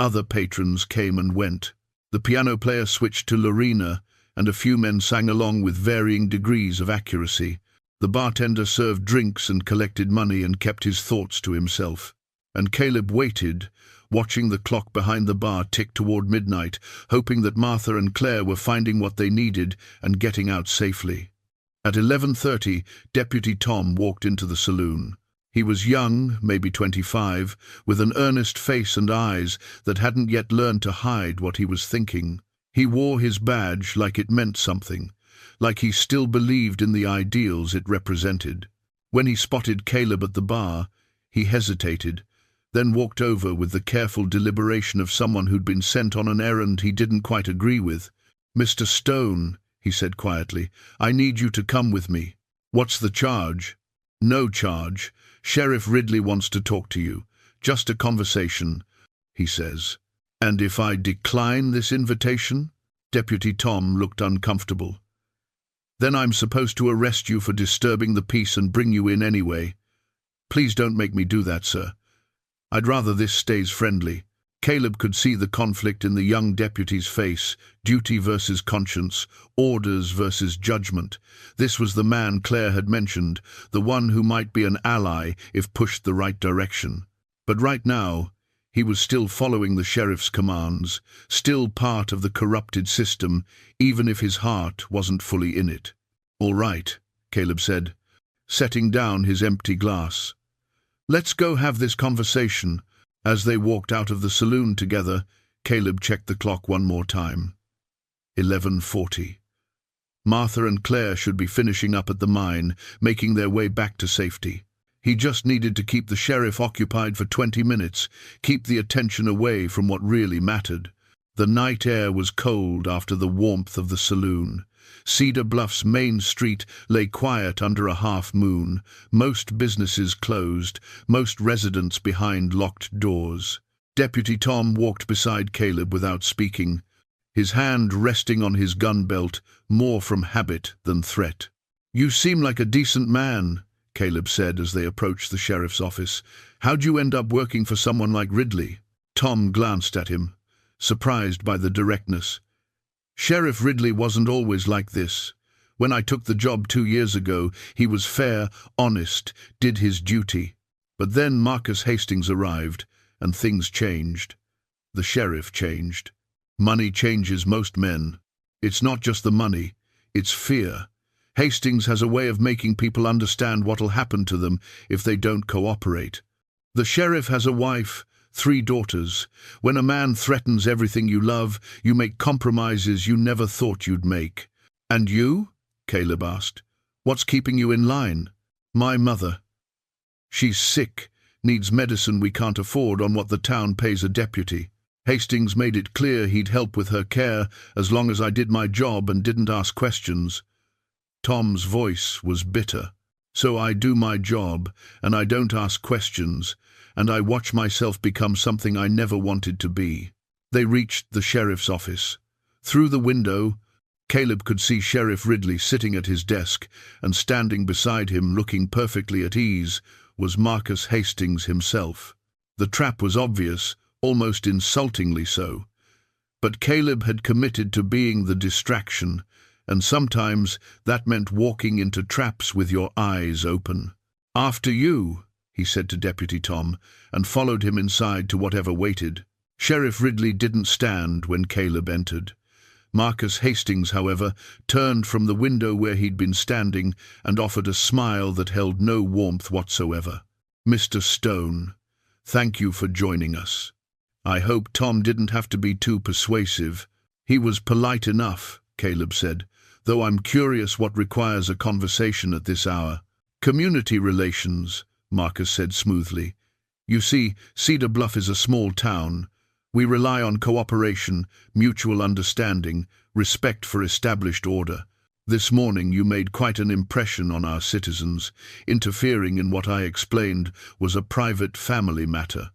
Other patrons came and went. The piano player switched to Lorena, and a few men sang along with varying degrees of accuracy. The bartender served drinks and collected money and kept his thoughts to himself. And Caleb waited, watching the clock behind the bar tick toward midnight, hoping that Martha and Claire were finding what they needed and getting out safely. At 11:30, Deputy Tom walked into the saloon. He was young, maybe 25, with an earnest face and eyes that hadn't yet learned to hide what he was thinking. He wore his badge like it meant something, like he still believed in the ideals it represented. When he spotted Caleb at the bar, he hesitated, then walked over with the careful deliberation of someone who'd been sent on an errand he didn't quite agree with. "Mr. Stone," he said quietly, "I need you to come with me." "What's the charge?" "No charge. Sheriff Ridley wants to talk to you. Just a conversation," he says. "And if I decline this invitation?" Deputy Tom looked uncomfortable. "Then I'm supposed to arrest you for disturbing the peace and bring you in anyway." "Please don't make me do that, sir. I'd rather this stays friendly." Caleb could see the conflict in the young deputy's face, duty versus conscience, orders versus judgment. This was the man Claire had mentioned, the one who might be an ally if pushed the right direction. But right now, he was still following the sheriff's commands, still part of the corrupted system, even if his heart wasn't fully in it. "All right," Caleb said, setting down his empty glass. "Let's go have this conversation." As they walked out of the saloon together, Caleb checked the clock one more time. 11:40. Martha and Claire should be finishing up at the mine, making their way back to safety. He just needed to keep the sheriff occupied for 20 minutes, keep the attention away from what really mattered. The night air was cold after the warmth of the saloon. Cedar Bluff's main street lay quiet under a half-moon, most businesses closed, most residents behind locked doors. Deputy Tom walked beside Caleb without speaking, his hand resting on his gun belt, more from habit than threat. "You seem like a decent man," Caleb said as they approached the sheriff's office. "How'd you end up working for someone like Ridley?" Tom glanced at him, surprised by the directness. "Sheriff Ridley wasn't always like this. When I took the job 2 years ago, he was fair, honest, did his duty. But then Marcus Hastings arrived, and things changed. The sheriff changed. Money changes most men. It's not just the money, it's fear. Hastings has a way of making people understand what'll happen to them if they don't cooperate. The sheriff has a wife, 3 daughters. When a man threatens everything you love, you make compromises you never thought you'd make." "And you?" Caleb asked. "What's keeping you in line?" "My mother. She's sick, needs medicine we can't afford on what the town pays a deputy. Hastings made it clear he'd help with her care as long as I did my job and didn't ask questions." Tom's voice was bitter. "So I do my job, and I don't ask questions, and I watch myself become something I never wanted to be." They reached the sheriff's office. Through the window, Caleb could see Sheriff Ridley sitting at his desk, and standing beside him, looking perfectly at ease, was Marcus Hastings himself. The trap was obvious, almost insultingly so. But Caleb had committed to being the distraction, and sometimes that meant walking into traps with your eyes open. "After you," he said to Deputy Tom, and followed him inside to whatever waited. Sheriff Ridley didn't stand when Caleb entered. Marcus Hastings, however, turned from the window where he'd been standing and offered a smile that held no warmth whatsoever. "Mr. Stone, thank you for joining us." I hope Tom didn't have to be too persuasive. "He was polite enough," Caleb said, "though I'm curious what requires a conversation at this hour." "Community relations," Marcus said smoothly. "You see, Cedar Bluff is a small town. We rely on cooperation, mutual understanding, respect for established order. This morning you made quite an impression on our citizens. Interfering in what I explained was a private family matter.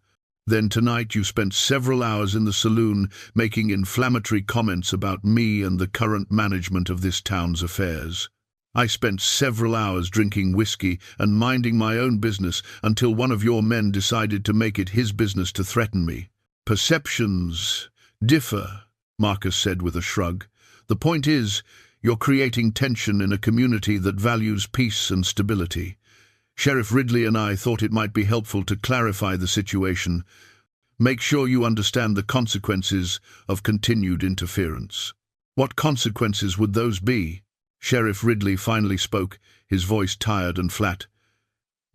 Then tonight you spent several hours in the saloon making inflammatory comments about me and the current management of this town's affairs. I spent several hours drinking whiskey and minding my own business until one of your men decided to make it his business to threaten me." "Perceptions differ," Marcus said with a shrug. "The point is, you're creating tension in a community that values peace and stability. Sheriff Ridley and I thought it might be helpful to clarify the situation. Make sure you understand the consequences of continued interference." "What consequences would those be?" Sheriff Ridley finally spoke, his voice tired and flat.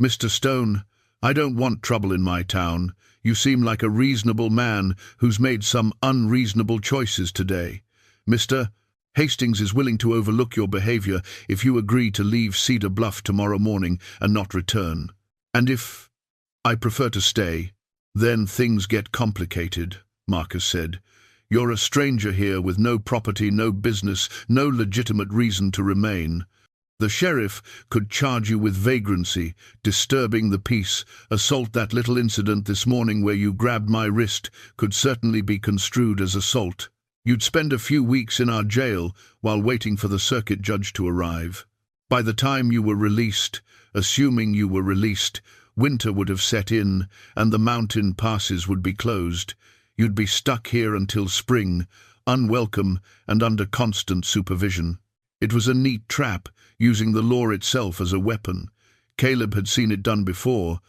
"Mr. Stone, I don't want trouble in my town. You seem like a reasonable man who's made some unreasonable choices today. Mr. Hastings is willing to overlook your behavior if you agree to leave Cedar Bluff tomorrow morning and not return. And if I prefer to stay, then things get complicated," Marcus said. "You're a stranger here with no property, no business, no legitimate reason to remain. The sheriff could charge you with vagrancy, disturbing the peace. Assault. That little incident this morning where you grabbed my wrist could certainly be construed as assault. You'd spend a few weeks in our jail while waiting for the circuit judge to arrive. By the time you were released, assuming you were released, winter would have set in and the mountain passes would be closed. You'd be stuck here until spring, unwelcome and under constant supervision." It was a neat trap, using the law itself as a weapon. Caleb had seen it done before,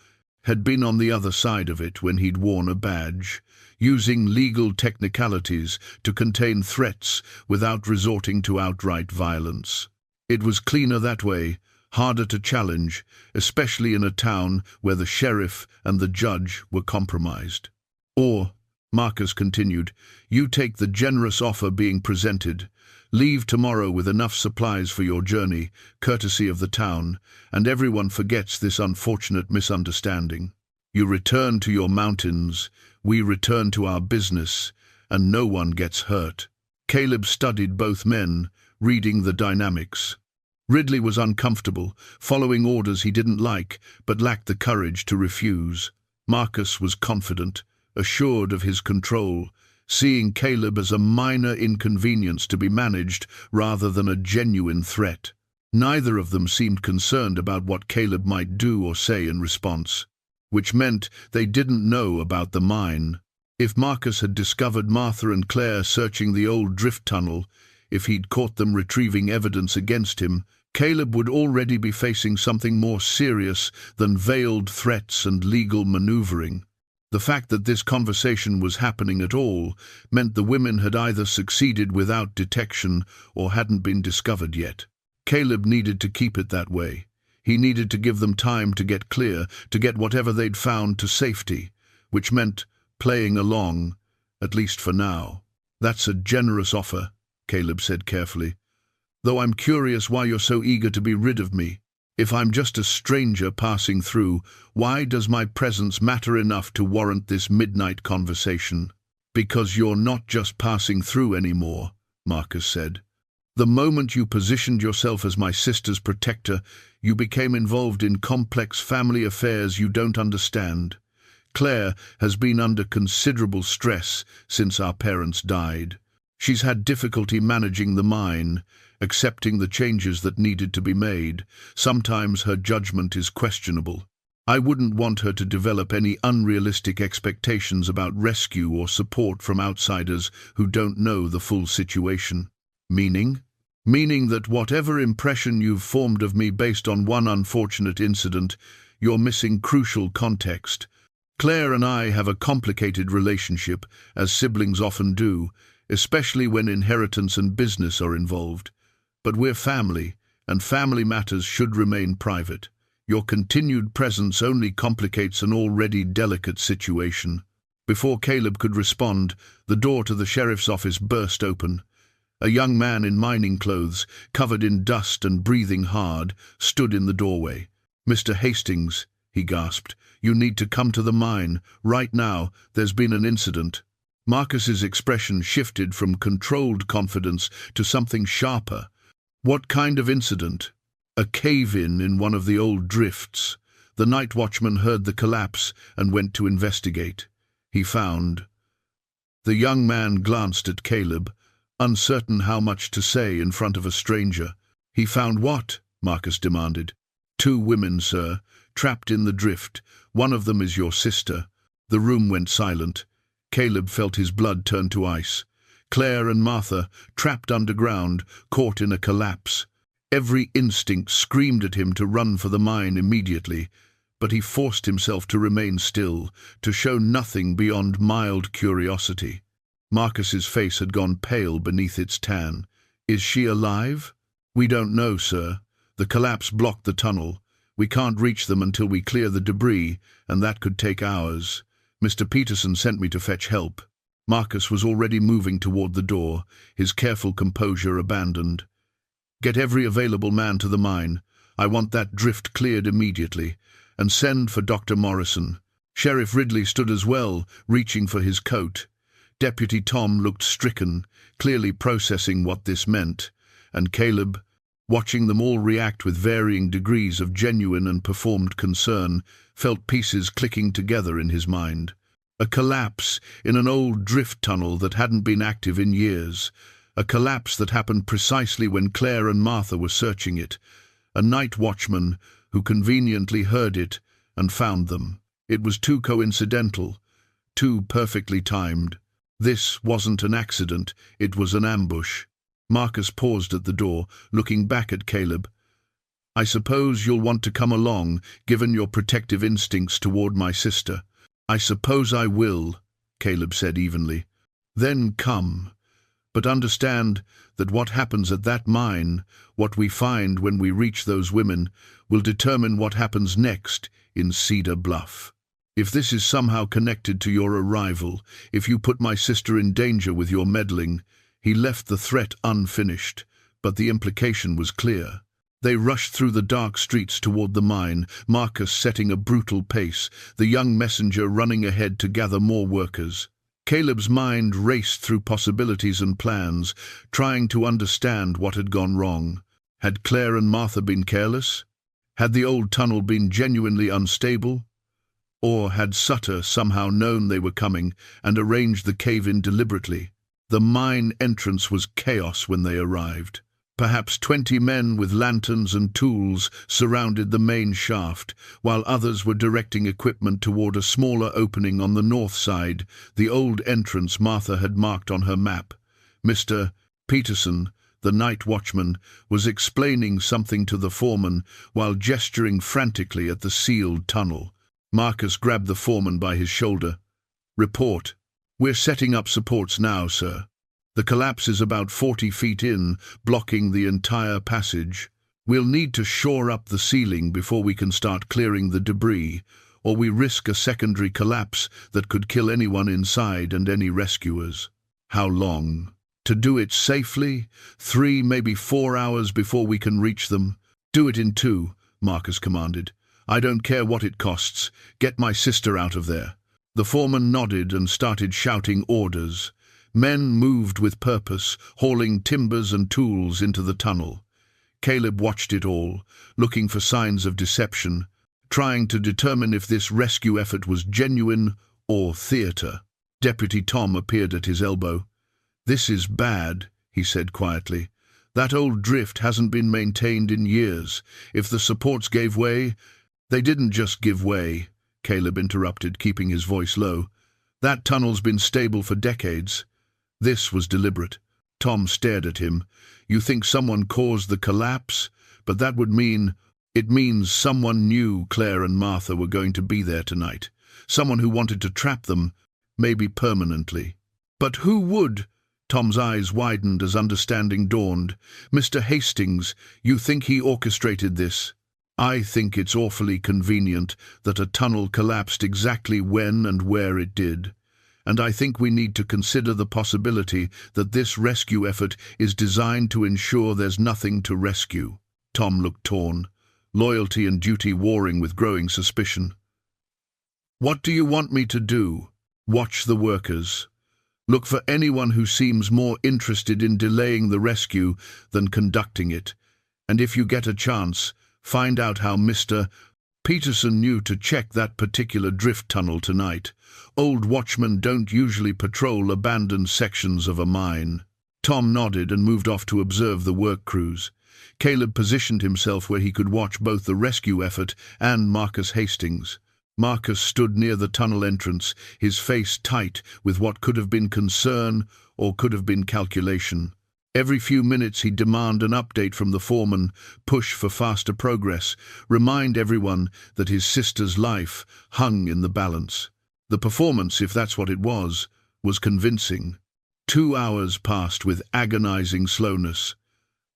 had been on the other side of it when he'd worn a badge, using legal technicalities to contain threats without resorting to outright violence. It was cleaner that way, harder to challenge, especially in a town where the sheriff and the judge were compromised. "Or," Marcus continued, "you take the generous offer being presented. Leave tomorrow with enough supplies for your journey, courtesy of the town, and everyone forgets this unfortunate misunderstanding. You return to your mountains, we return to our business, and no one gets hurt." Caleb studied both men, reading the dynamics. Ridley was uncomfortable, following orders he didn't like, but lacked the courage to refuse. Marcus was confident, assured of his control, seeing Caleb as a minor inconvenience to be managed rather than a genuine threat. Neither of them seemed concerned about what Caleb might do or say in response, which meant they didn't know about the mine. If Marcus had discovered Martha and Claire searching the old drift tunnel, if he'd caught them retrieving evidence against him, Caleb would already be facing something more serious than veiled threats and legal maneuvering. The fact that this conversation was happening at all meant the women had either succeeded without detection or hadn't been discovered yet. Caleb needed to keep it that way. He needed to give them time to get clear, to get whatever they'd found to safety, which meant playing along, at least for now. "That's a generous offer," Caleb said carefully, "though I'm curious why you're so eager to be rid of me. If I'm just a stranger passing through, why does my presence matter enough to warrant this midnight conversation?" "Because you're not just passing through anymore," Marcus said. "The moment you positioned yourself as my sister's protector, you became involved in complex family affairs you don't understand. Claire has been under considerable stress since our parents died. She's had difficulty managing the mine, accepting the changes that needed to be made. Sometimes her judgment is questionable. I wouldn't want her to develop any unrealistic expectations about rescue or support from outsiders who don't know the full situation." "Meaning?" "Meaning that whatever impression you've formed of me based on one unfortunate incident, you're missing crucial context. Claire and I have a complicated relationship, as siblings often do, especially when inheritance and business are involved. But we're family, and family matters should remain private. Your continued presence only complicates an already delicate situation." Before Caleb could respond, the door to the sheriff's office burst open. A young man in mining clothes, covered in dust and breathing hard, stood in the doorway. "Mr. Hastings," he gasped, "you need to come to the mine. Right now, there's been an incident." Marcus's expression shifted from controlled confidence to something sharper. "What kind of incident?" "A cave-in in one of the old drifts. The night watchman heard the collapse and went to investigate. He found—" The young man glanced at Caleb, uncertain how much to say in front of a stranger. "He found what?" Marcus demanded. "Two women, sir, trapped in the drift. One of them is your sister." The room went silent. Caleb felt his blood turn to ice. Claire and Martha, trapped underground, caught in a collapse. Every instinct screamed at him to run for the mine immediately, but he forced himself to remain still, to show nothing beyond mild curiosity. Marcus's face had gone pale beneath its tan. "Is she alive?" "We don't know, sir. The collapse blocked the tunnel. We can't reach them until we clear the debris, and that could take hours. Mr. Peterson sent me to fetch help." Marcus was already moving toward the door, his careful composure abandoned. "Get every available man to the mine. I want that drift cleared immediately. And send for Dr. Morrison." Sheriff Ridley stood as well, reaching for his coat. Deputy Tom looked stricken, clearly processing what this meant, and Caleb, watching them all react with varying degrees of genuine and performed concern, felt pieces clicking together in his mind. A collapse in an old drift tunnel that hadn't been active in years. A collapse that happened precisely when Claire and Martha were searching it. A night watchman who conveniently heard it and found them. It was too coincidental, too perfectly timed. This wasn't an accident, it was an ambush. Marcus paused at the door, looking back at Caleb. "I suppose you'll want to come along, given your protective instincts toward my sister." "I suppose I will," Caleb said evenly. "Then come. But understand that what happens at that mine, what we find when we reach those women, will determine what happens next in Cedar Bluff. If this is somehow connected to your arrival, if you put my sister in danger with your meddling, He left the threat unfinished, but the implication was clear. They rushed through the dark streets toward the mine, Marcus setting a brutal pace, the young messenger running ahead to gather more workers. Caleb's mind raced through possibilities and plans, trying to understand what had gone wrong. Had Claire and Martha been careless? Had the old tunnel been genuinely unstable? Or had Sutter somehow known they were coming and arranged the cave-in deliberately? The mine entrance was chaos when they arrived. Perhaps 20 men with lanterns and tools surrounded the main shaft, while others were directing equipment toward a smaller opening on the north side, the old entrance Martha had marked on her map. Mr. Peterson, the night watchman, was explaining something to the foreman while gesturing frantically at the sealed tunnel. Marcus grabbed the foreman by his shoulder. "Report. We're setting up supports now, sir. The collapse is about 40 feet in, blocking the entire passage. We'll need to shore up the ceiling before we can start clearing the debris, or we risk a secondary collapse that could kill anyone inside and any rescuers." "How long?" "To do it safely, 3, maybe 4 hours before we can reach them." "Do it in 2, Marcus commanded. "I don't care what it costs. Get my sister out of there." The foreman nodded and started shouting orders. Men moved with purpose, hauling timbers and tools into the tunnel. Caleb watched it all, looking for signs of deception, trying to determine if this rescue effort was genuine or theater. Deputy Tom appeared at his elbow. "This is bad," he said quietly. "That old drift hasn't been maintained in years. If the supports gave way—" "They didn't just give way," Caleb interrupted, keeping his voice low. "That tunnel's been stable for decades. This was deliberate." Tom stared at him. "You think someone caused the collapse? But that would mean—" "It means someone knew Claire and Martha were going to be there tonight. Someone who wanted to trap them, maybe permanently." "But who would?" Tom's eyes widened as understanding dawned. "Mr. Hastings, you think he orchestrated this?" "I think it's awfully convenient that a tunnel collapsed exactly when and where it did. And I think we need to consider the possibility that this rescue effort is designed to ensure there's nothing to rescue." Tom looked torn, loyalty and duty warring with growing suspicion. "What do you want me to do?" "Watch the workers. Look for anyone who seems more interested in delaying the rescue than conducting it. And if you get a chance, find out how Mr. Peterson knew to check that particular drift tunnel tonight. Old watchmen don't usually patrol abandoned sections of a mine." Tom nodded and moved off to observe the work crews. Caleb positioned himself where he could watch both the rescue effort and Marcus Hastings. Marcus stood near the tunnel entrance, his face tight with what could have been concern or could have been calculation. Every few minutes he'd demand an update from the foreman, push for faster progress, remind everyone that his sister's life hung in the balance. The performance, if that's what it was convincing. 2 hours passed with agonizing slowness.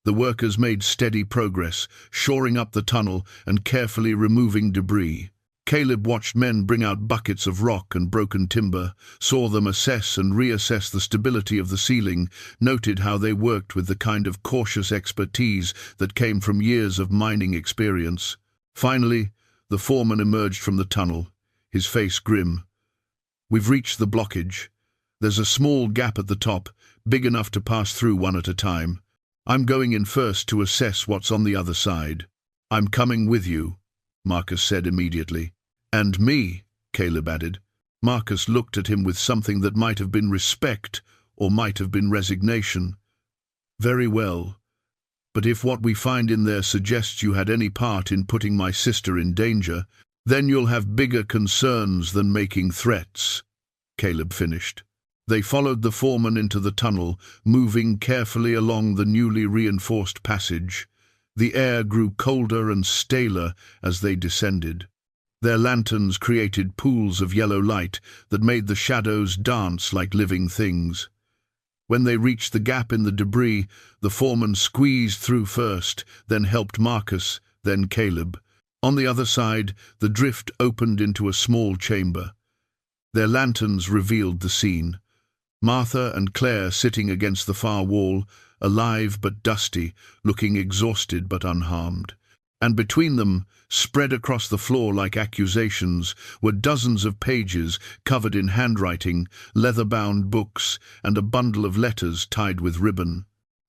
The workers made steady progress, shoring up the tunnel and carefully removing debris. Caleb watched men bring out buckets of rock and broken timber, saw them assess and reassess the stability of the ceiling, noted how they worked with the kind of cautious expertise that came from years of mining experience. Finally, the foreman emerged from the tunnel, his face grim. "We've reached the blockage. There's a small gap at the top, big enough to pass through one at a time. I'm going in first to assess what's on the other side." "I'm coming with you," Marcus said immediately. "And me," Caleb added. Marcus looked at him with something that might have been respect or might have been resignation. "Very well. But if what we find in there suggests you had any part in putting my sister in danger, then you'll have bigger concerns than making threats," Caleb finished. They followed the foreman into the tunnel, moving carefully along the newly reinforced passage. The air grew colder and staler as they descended. Their lanterns created pools of yellow light that made the shadows dance like living things. When they reached the gap in the debris, the foreman squeezed through first, then helped Marcus, then Caleb. On the other side, the drift opened into a small chamber. Their lanterns revealed the scene. Martha and Claire sitting against the far wall, alive but dusty, looking exhausted but unharmed. And between them, spread across the floor like accusations, were dozens of pages covered in handwriting, leather-bound books, and a bundle of letters tied with ribbon.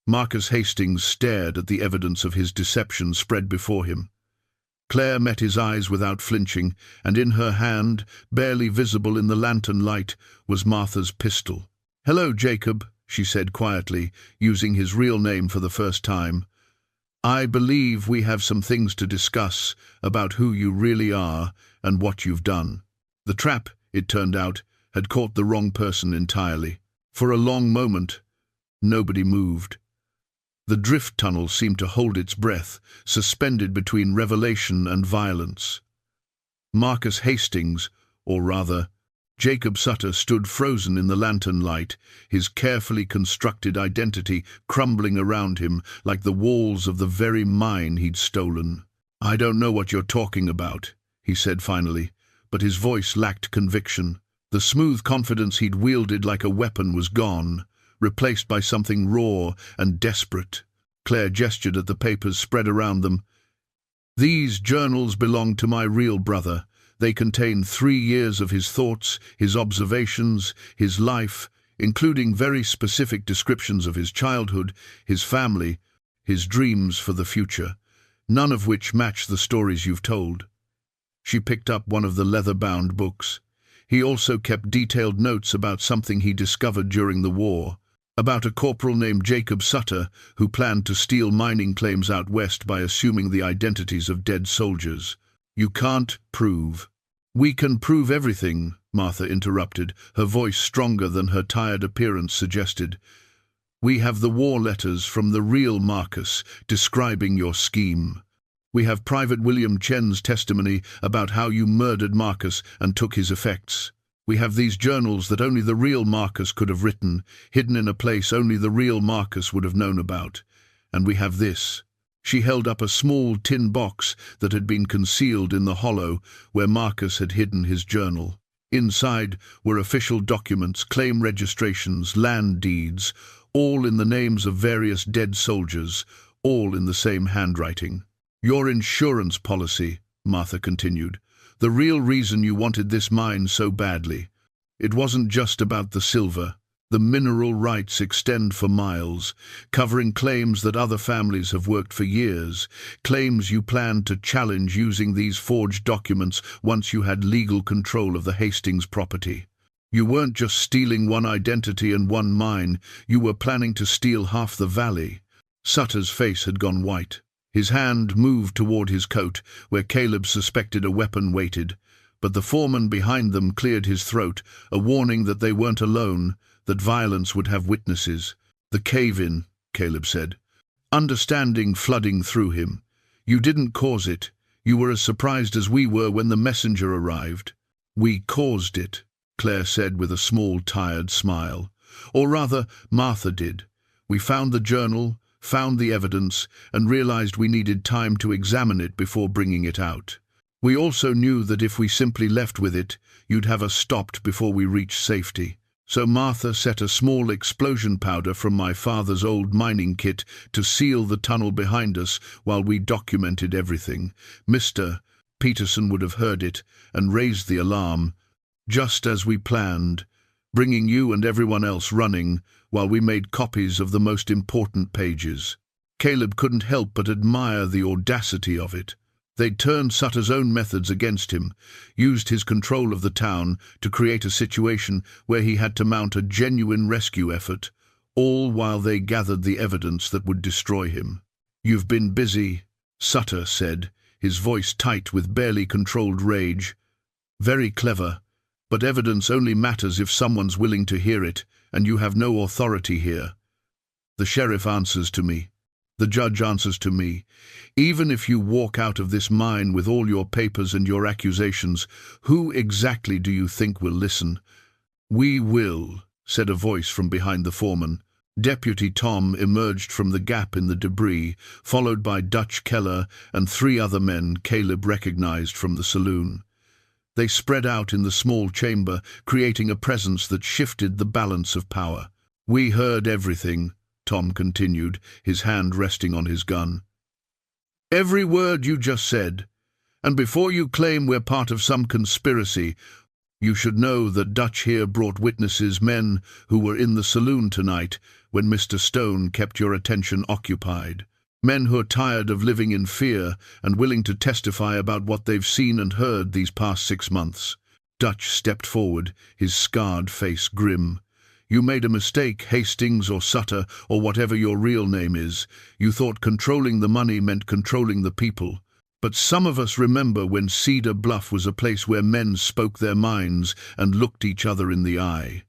Marcus Hastings stared at the evidence of his deception spread before him. Claire met his eyes without flinching, and in her hand, barely visible in the lantern light, was Martha's pistol. "Hello, Jacob," she said quietly, using his real name for the first time. "I believe we have some things to discuss about who you really are and what you've done." The trap, it turned out, had caught the wrong person entirely. For a long moment, nobody moved. The drift tunnel seemed to hold its breath, suspended between revelation and violence. Marcus Hastings, or rather, Jacob Sutter, stood frozen in the lantern light, his carefully constructed identity crumbling around him like the walls of the very mine he'd stolen. "I don't know what you're talking about," he said finally, but his voice lacked conviction. The smooth confidence he'd wielded like a weapon was gone, replaced by something raw and desperate. Claire gestured at the papers spread around them. "These journals belong to my real brother. They contain 3 years of his thoughts, his observations, his life, including very specific descriptions of his childhood, his family, his dreams for the future, none of which match the stories you've told." She picked up one of the leather-bound books. He also kept detailed notes about something he discovered during the war, about a corporal named Jacob Sutter who planned to steal mining claims out west by assuming the identities of dead soldiers. "You can't prove." "We can prove everything," Martha interrupted, her voice stronger than her tired appearance suggested. "We have the war letters from the real Marcus describing your scheme. We have Private William Chen's testimony about how you murdered Marcus and took his effects. We have these journals that only the real Marcus could have written, hidden in a place only the real Marcus would have known about. And we have this." She held up a small tin box that had been concealed in the hollow where Marcus had hidden his journal. Inside were official documents, claim registrations, land deeds, all in the names of various dead soldiers, all in the same handwriting. "Your insurance policy," Martha continued. "The real reason you wanted this mine so badly. It wasn't just about the silver. The mineral rights extend for miles, covering claims that other families have worked for years, claims you planned to challenge using these forged documents once you had legal control of the Hastings property. You weren't just stealing one identity and one mine, you were planning to steal half the valley." Sutter's face had gone white. His hand moved toward his coat, where Caleb suspected a weapon waited, but the foreman behind them cleared his throat, a warning that they weren't alone, that violence would have witnesses. "The cave-in," Caleb said, understanding flooding through him. "You didn't cause it. You were as surprised as we were when the messenger arrived." "We caused it," Claire said with a small, tired smile. "Or rather, Martha did. We found the journal, found the evidence, and realized we needed time to examine it before bringing it out. We also knew that if we simply left with it, you'd have us stopped before we reached safety. So Martha set a small explosion powder from my father's old mining kit to seal the tunnel behind us while we documented everything. Mr. Peterson would have heard it and raised the alarm, just as we planned, bringing you and everyone else running while we made copies of the most important pages." Caleb couldn't help but admire the audacity of it. They'd turned Sutter's own methods against him, used his control of the town to create a situation where he had to mount a genuine rescue effort, all while they gathered the evidence that would destroy him. "You've been busy," Sutter said, his voice tight with barely controlled rage. "Very clever, but evidence only matters if someone's willing to hear it, and you have no authority here. The sheriff answers to me. The judge answers to me. Even if you walk out of this mine with all your papers and your accusations, who exactly do you think will listen?" "We will," said a voice from behind the foreman. Deputy Tom emerged from the gap in the debris, followed by Dutch Keller and 3 other men Caleb recognized from the saloon. They spread out in the small chamber, creating a presence that shifted the balance of power. "We heard everything," Tom continued, his hand resting on his gun. "Every word you just said. And before you claim we're part of some conspiracy, you should know that Dutch here brought witnesses, men who were in the saloon tonight when Mr. Stone kept your attention occupied. Men who are tired of living in fear and willing to testify about what they've seen and heard these past 6 months." Dutch stepped forward, his scarred face grim. "You made a mistake, Hastings or Sutter, or whatever your real name is. You thought controlling the money meant controlling the people. But some of us remember when Cedar Bluff was a place where men spoke their minds and looked each other in the eye.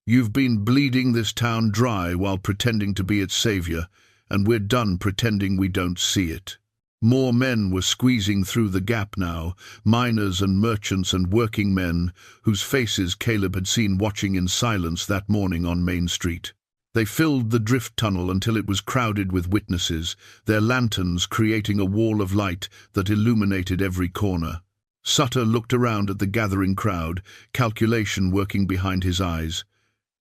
You've been bleeding this town dry while pretending to be its savior, and we're done pretending we don't see it." More men were squeezing through the gap now, miners and merchants and working men, whose faces Caleb had seen watching in silence that morning on Main Street. They filled the drift tunnel until it was crowded with witnesses, their lanterns creating a wall of light that illuminated every corner. Sutter looked around at the gathering crowd, calculation working behind his eyes.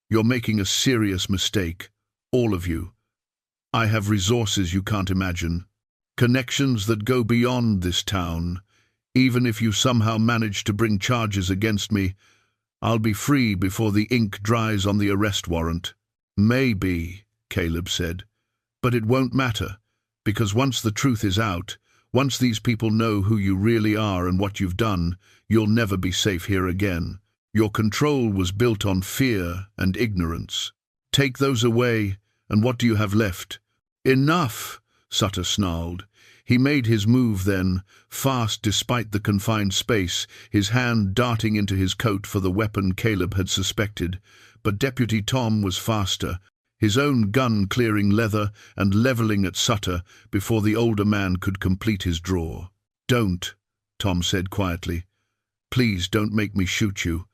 "You're making a serious mistake, all of you. I have resources you can't imagine. Connections that go beyond this town. Even if you somehow manage to bring charges against me, I'll be free before the ink dries on the arrest warrant." "Maybe," Caleb said, "but it won't matter, because once the truth is out, once these people know who you really are and what you've done, you'll never be safe here again. Your control was built on fear and ignorance. Take those away, and what do you have left?" "Enough," Sutter snarled. He made his move then, fast despite the confined space, his hand darting into his coat for the weapon Caleb had suspected. But Deputy Tom was faster, his own gun clearing leather and leveling at Sutter before the older man could complete his draw. "Don't," Tom said quietly. "Please don't make me shoot you.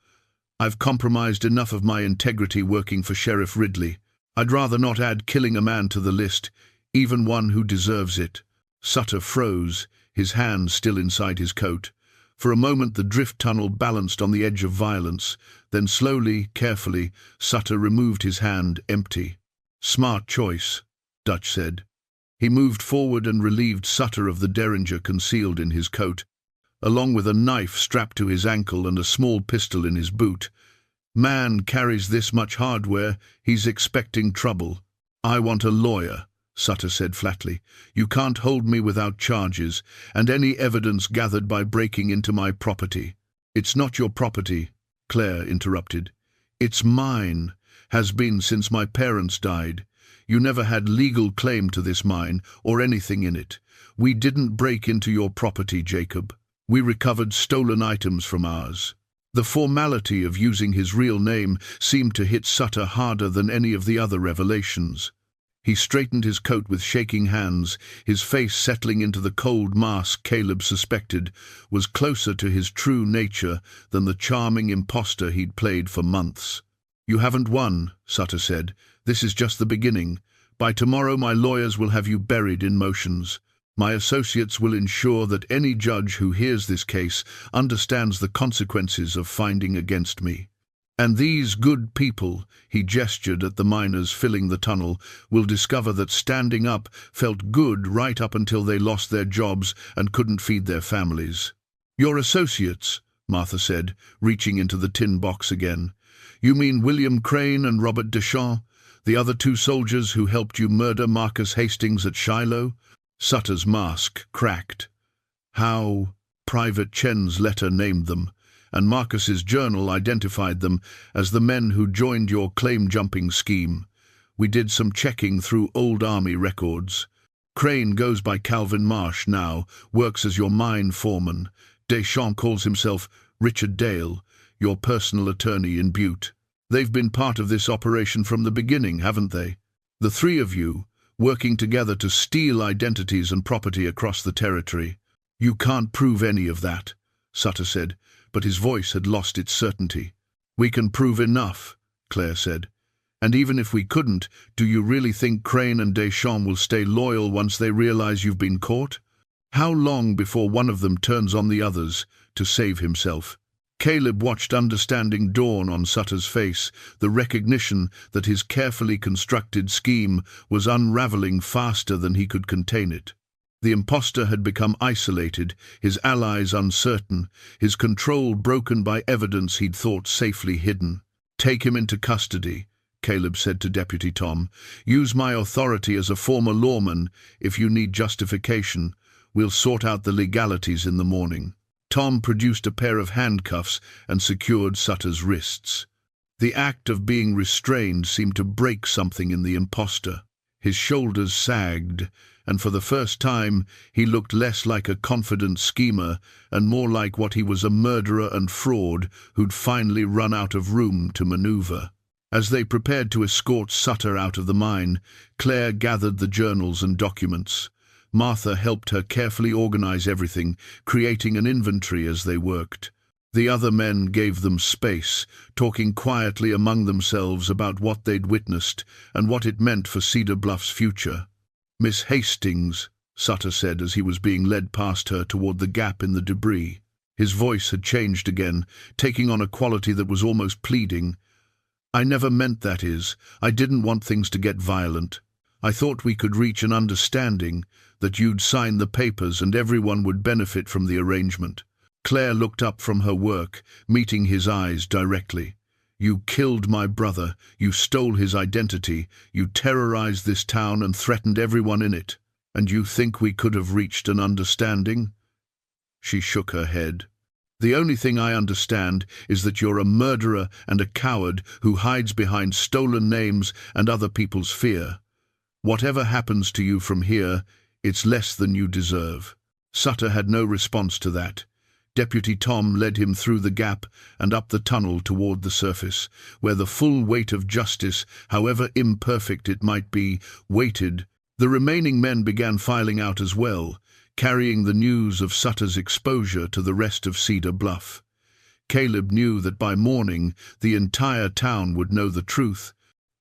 I've compromised enough of my integrity working for Sheriff Ridley. I'd rather not add killing a man to the list, even one who deserves it." Sutter froze, his hand still inside his coat. For a moment the drift tunnel balanced on the edge of violence, then slowly, carefully, Sutter removed his hand empty. "Smart choice," Dutch said. He moved forward and relieved Sutter of the derringer concealed in his coat, along with a knife strapped to his ankle and a small pistol in his boot. "Man carries this much hardware, he's expecting trouble." "I want a lawyer," Sutter said flatly. "You can't hold me without charges, and any evidence gathered by breaking into my property." "It's not your property," Claire interrupted. "It's mine, has been since my parents died. You never had legal claim to this mine, or anything in it. We didn't break into your property, Jacob. We recovered stolen items from ours." The formality of using his real name seemed to hit Sutter harder than any of the other revelations. He straightened his coat with shaking hands, his face settling into the cold mask Caleb suspected was closer to his true nature than the charming imposter he'd played for months. "You haven't won," Sutter said. "This is just the beginning. By tomorrow my lawyers will have you buried in motions. My associates will ensure that any judge who hears this case understands the consequences of finding against me. And these good people," he gestured at the miners filling the tunnel, "will discover that standing up felt good right up until they lost their jobs and couldn't feed their families." "Your associates," Martha said, reaching into the tin box again. "You mean William Crane and Robert Deschamps, the other 2 soldiers who helped you murder Marcus Hastings at Shiloh?" Sutter's mask cracked. "How?" Private Chen's letter named them, and Marcus's journal identified them as the men who joined your claim-jumping scheme. We did some checking through old army records. Crane goes by Calvin Marsh now, works as your mine foreman. Deschamps calls himself Richard Dale, your personal attorney in Butte. They've been part of this operation from the beginning, haven't they? The 3 of you, working together to steal identities and property across the territory. "You can't prove any of that," Sutter said, but his voice had lost its certainty. "We can prove enough," Claire said. "And even if we couldn't, do you really think Crane and Deschamps will stay loyal once they realize you've been caught? How long before one of them turns on the others to save himself?" Caleb watched understanding dawn on Sutter's face, the recognition that his carefully constructed scheme was unraveling faster than he could contain it. The impostor had become isolated, his allies uncertain, his control broken by evidence he'd thought safely hidden. "Take him into custody," Caleb said to Deputy Tom. "Use my authority as a former lawman. If you need justification, we'll sort out the legalities in the morning." Tom produced a pair of handcuffs and secured Sutter's wrists. The act of being restrained seemed to break something in the impostor. His shoulders sagged, and for the first time he looked less like a confident schemer and more like what he was, a murderer and fraud who'd finally run out of room to maneuver. As they prepared to escort Sutter out of the mine, Claire gathered the journals and documents. Martha helped her carefully organize everything, creating an inventory as they worked. The other men gave them space, talking quietly among themselves about what they'd witnessed and what it meant for Cedar Bluff's future. "Miss Hastings," Sutter said as he was being led past her toward the gap in the debris. His voice had changed again, taking on a quality that was almost pleading. "I never meant that is. I didn't want things to get violent. I thought we could reach an understanding, that you'd sign the papers and everyone would benefit from the arrangement." Claire looked up from her work, meeting his eyes directly. "You killed my brother, you stole his identity, you terrorized this town and threatened everyone in it. And you think we could have reached an understanding?" She shook her head. "The only thing I understand is that you're a murderer and a coward who hides behind stolen names and other people's fear. Whatever happens to you from here, it's less than you deserve." Sutter had no response to that. Deputy Tom led him through the gap and up the tunnel toward the surface, where the full weight of justice, however imperfect it might be, waited. The remaining men began filing out as well, carrying the news of Sutter's exposure to the rest of Cedar Bluff. Caleb knew that by morning the entire town would know the truth,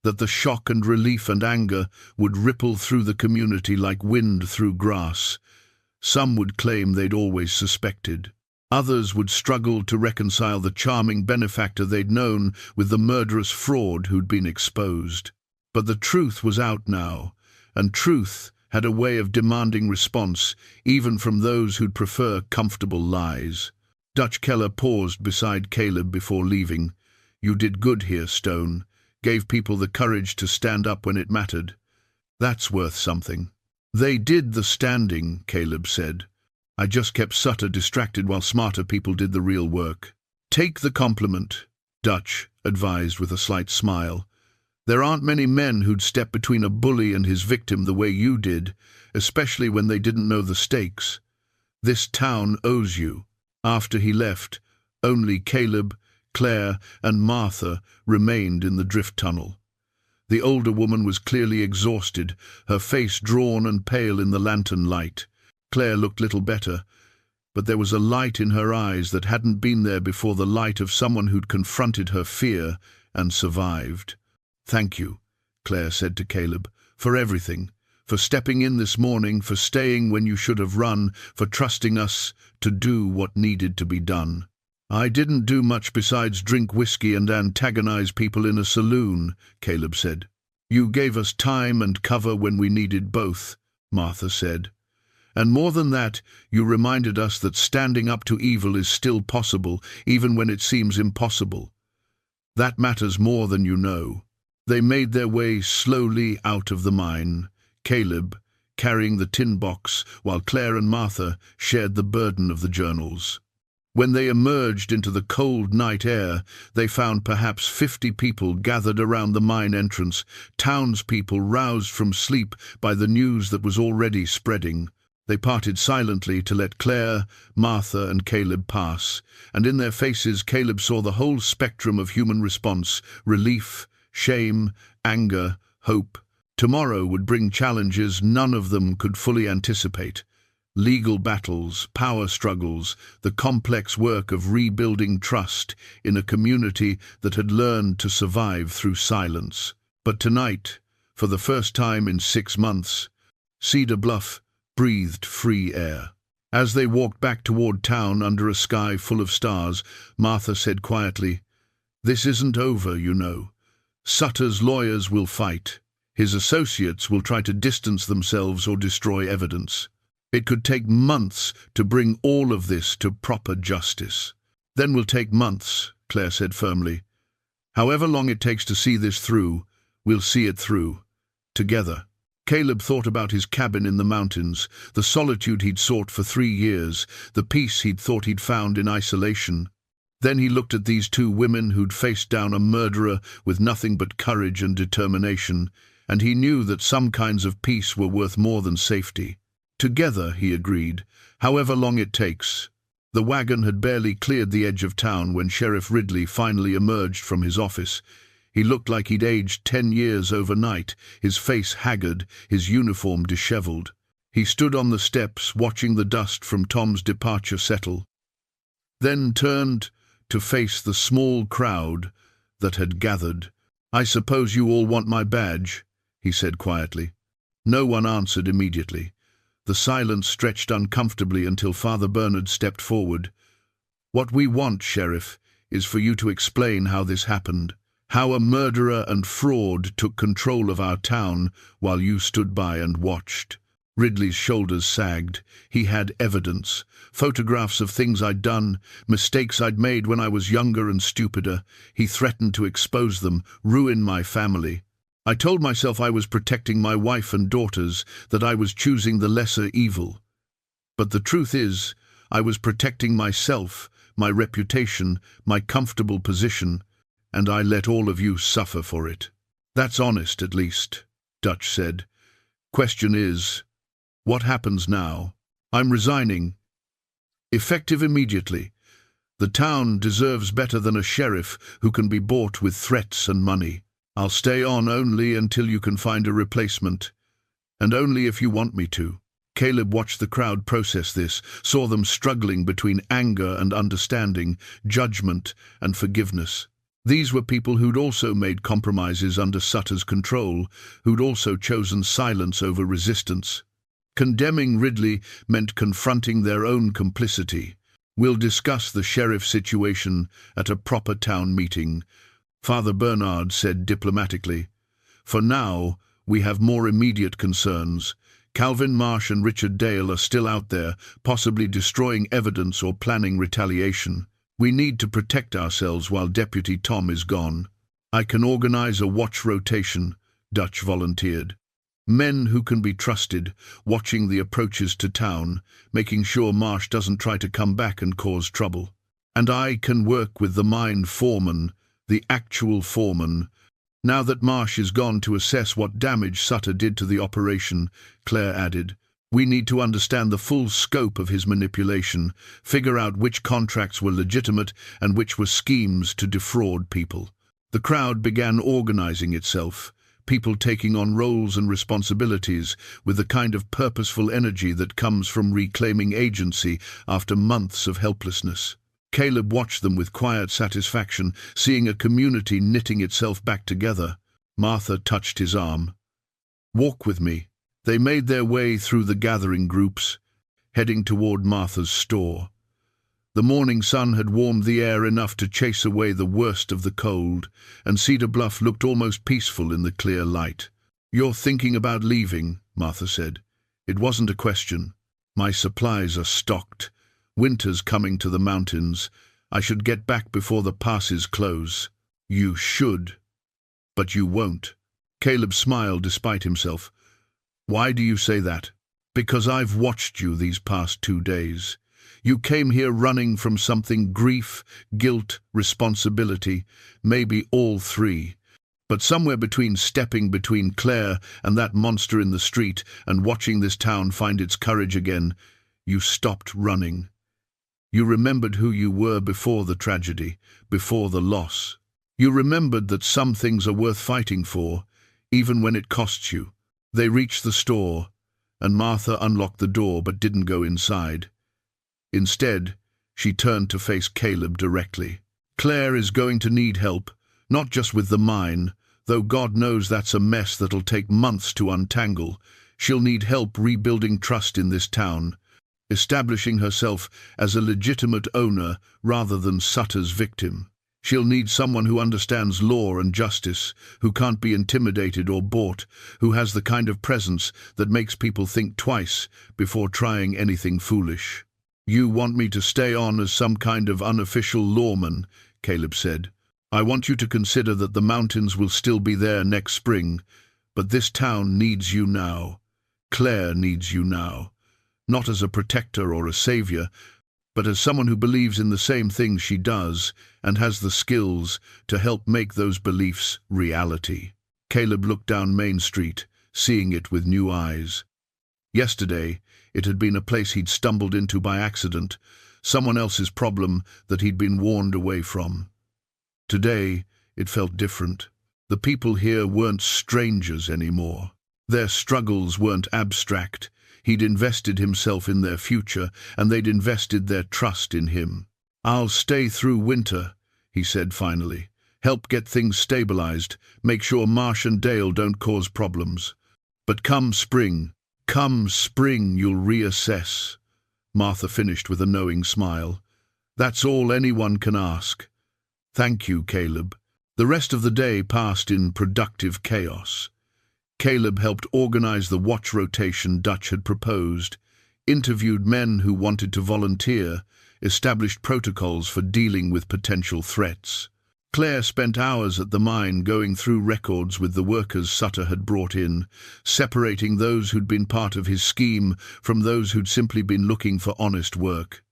that the shock and relief and anger would ripple through the community like wind through grass. Some would claim they'd always suspected. Others would struggle to reconcile the charming benefactor they'd known with the murderous fraud who'd been exposed. But the truth was out now, and truth had a way of demanding response, even from those who'd prefer comfortable lies. Dutch Keller paused beside Caleb before leaving. "You did good here, Stone. Gave people the courage to stand up when it mattered. That's worth something." "They did the standing," Caleb said. "I just kept Sutter distracted while smarter people did the real work." "Take the compliment," Dutch advised with a slight smile. "There aren't many men who'd step between a bully and his victim the way you did, especially when they didn't know the stakes. This town owes you." After he left, only Caleb, Claire, and Martha remained in the drift tunnel. The older woman was clearly exhausted, her face drawn and pale in the lantern light. Claire looked little better, but there was a light in her eyes that hadn't been there before, the light of someone who'd confronted her fear and survived. "Thank you," Claire said to Caleb, "for everything, for stepping in this morning, for staying when you should have run, for trusting us to do what needed to be done." "I didn't do much besides drink whiskey and antagonize people in a saloon," Caleb said. "You gave us time and cover when we needed both," Martha said. "And more than that, you reminded us that standing up to evil is still possible, even when it seems impossible. That matters more than you know." They made their way slowly out of the mine, Caleb carrying the tin box, while Claire and Martha shared the burden of the journals. When they emerged into the cold night air, they found perhaps 50 people gathered around the mine entrance, townspeople roused from sleep by the news that was already spreading. They parted silently to let Claire, Martha, and Caleb pass, and in their faces Caleb saw the whole spectrum of human response: relief, shame, anger, hope. Tomorrow would bring challenges none of them could fully anticipate. Legal battles, power struggles, the complex work of rebuilding trust in a community that had learned to survive through silence. But tonight, for the first time in 6 months, Cedar Bluff breathed free air. As they walked back toward town under a sky full of stars, Martha said quietly, "This isn't over, you know. Sutter's lawyers will fight. His associates will try to distance themselves or destroy evidence. It could take months to bring all of this to proper justice." "Then will take months," Claire said firmly. "However long it takes to see this through, we'll see it through. Together." Caleb thought about his cabin in the mountains, the solitude he'd sought for 3 years, the peace he'd thought he'd found in isolation. Then he looked at these 2 women who'd faced down a murderer with nothing but courage and determination, and he knew that some kinds of peace were worth more than safety. Together, he agreed, however long it takes. The wagon had barely cleared the edge of town when Sheriff Ridley finally emerged from his office. He looked like he'd aged 10 years overnight, his face haggard, his uniform disheveled. He stood on the steps, watching the dust from Tom's departure settle, then turned to face the small crowd that had gathered. "I suppose you all want my badge," he said quietly. No one answered immediately. The silence stretched uncomfortably until Father Bernard stepped forward. "What we want, Sheriff, is for you to explain how this happened. How a murderer and fraud took control of our town while you stood by and watched." Ridley's shoulders sagged. He had evidence. Photographs of things I'd done, mistakes I'd made when I was younger and stupider. He threatened to expose them, ruin my family. I told myself I was protecting my wife and daughters, that I was choosing the lesser evil. But the truth is, I was protecting myself, my reputation, my comfortable position, and I let all of you suffer for it. "That's honest, at least," Dutch said. "Question is, what happens now?" "I'm resigning. Effective immediately. The town deserves better than a sheriff who can be bought with threats and money. I'll stay on only until you can find a replacement, and only if you want me to." Caleb watched the crowd process this, saw them struggling between anger and understanding, judgment and forgiveness. These were people who'd also made compromises under Sutter's control, who'd also chosen silence over resistance. Condemning Ridley meant confronting their own complicity. "We'll discuss the sheriff situation at a proper town meeting," Father Bernard said diplomatically. "For now, we have more immediate concerns. Calvin Marsh and Richard Dale are still out there, possibly destroying evidence or planning retaliation. We need to protect ourselves while Deputy Tom is gone. I can organize a watch rotation," Dutch volunteered. "Men who can be trusted, watching the approaches to town, making sure Marsh doesn't try to come back and cause trouble. And I can work with the mine foreman, the actual foreman, now that Marsh is gone, to assess what damage Sutter did to the operation," Claire added. "We need to understand the full scope of his manipulation, figure out which contracts were legitimate and which were schemes to defraud people." The crowd began organizing itself, people taking on roles and responsibilities with the kind of purposeful energy that comes from reclaiming agency after months of helplessness. Caleb watched them with quiet satisfaction, seeing a community knitting itself back together. Martha touched his arm. "Walk with me." They made their way through the gathering groups, heading toward Martha's store. The morning sun had warmed the air enough to chase away the worst of the cold, and Cedar Bluff looked almost peaceful in the clear light. "You're thinking about leaving," Martha said. "It wasn't a question. My supplies are stocked. Winter's coming to the mountains. I should get back before the passes close." "You should. But you won't." Caleb smiled despite himself. "Why do you say that?" "Because I've watched you these past 2 days. You came here running from something: grief, guilt, responsibility, maybe all 3. But somewhere between stepping between Claire and that monster in the street and watching this town find its courage again, you stopped running. You remembered who you were before the tragedy, before the loss. You remembered that some things are worth fighting for, even when it costs you." They reached the store, and Martha unlocked the door but didn't go inside. Instead, she turned to face Caleb directly. "Claire is going to need help, not just with the mine, though God knows that's a mess that'll take months to untangle. She'll need help rebuilding trust in this town. establishing herself as a legitimate owner rather than Sutter's victim. She'll need someone who understands law and justice, who can't be intimidated or bought, who has the kind of presence that makes people think twice before trying anything foolish. "You want me to stay on as some kind of unofficial lawman," Caleb said. "I want you to consider that the mountains will still be there next spring, but this town needs you now. Claire needs you now. Not as a protector or a savior, but as someone who believes in the same things she does and has the skills to help make those beliefs reality." Caleb looked down Main Street, seeing it with new eyes. Yesterday, it had been a place he'd stumbled into by accident, someone else's problem that he'd been warned away from. Today, it felt different. The people here weren't strangers anymore. Their struggles weren't abstract. He'd invested himself in their future, and they'd invested their trust in him. "I'll stay through winter," he said finally. "Help get things stabilized, make sure Marsh and Dale don't cause problems. But come spring, you'll reassess." Martha finished with a knowing smile. "That's all anyone can ask." "Thank you, Caleb." The rest of the day passed in productive chaos. Caleb helped organize the watch rotation Dutch had proposed, interviewed men who wanted to volunteer, established protocols for dealing with potential threats. Claire spent hours at the mine going through records with the workers Sutter had brought in, separating those who'd been part of his scheme from those who'd simply been looking for honest work.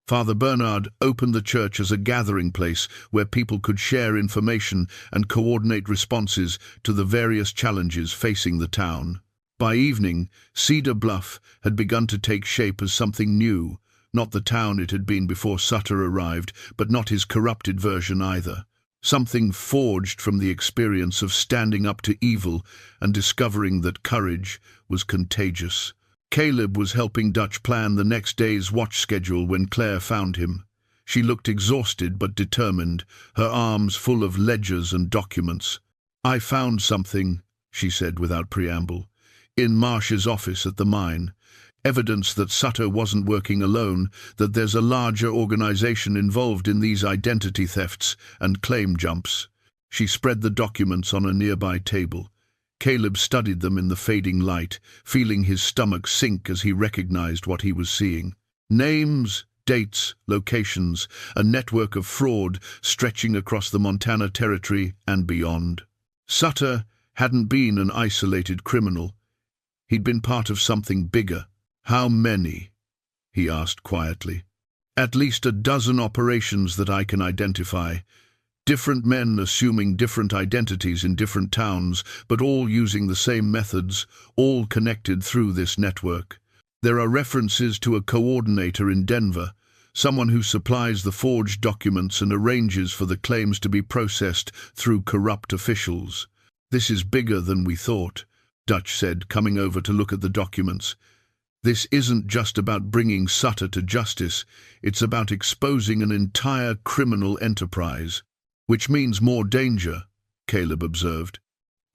Father Bernard opened the church as a gathering place where people could share information and coordinate responses to the various challenges facing the town. By evening, Cedar Bluff had begun to take shape as something new, not the town it had been before Sutter arrived, but not his corrupted version either. Something forged from the experience of standing up to evil and discovering that courage was contagious. Caleb was helping Dutch plan the next day's watch schedule when Claire found him. She looked exhausted but determined, her arms full of ledgers and documents. "I found something," she said without preamble, "in Marsh's office at the mine. Evidence that Sutter wasn't working alone, that there's a larger organization involved in these identity thefts and claim jumps." She spread the documents on a nearby table. Caleb studied them in the fading light, feeling his stomach sink as he recognized what he was seeing. Names, dates, locations, a network of fraud stretching across the Montana Territory and beyond. Sutter hadn't been an isolated criminal. He'd been part of something bigger. "How many?" he asked quietly. "At least a dozen operations that I can identify. Different men assuming different identities in different towns, but all using the same methods, all connected through this network. There are references to a coordinator in Denver, someone who supplies the forged documents and arranges for the claims to be processed through corrupt officials. This is bigger than we thought," Dutch said, coming over to look at the documents. "This isn't just about bringing Sutter to justice, it's about exposing an entire criminal enterprise." "Which means more danger," Caleb observed.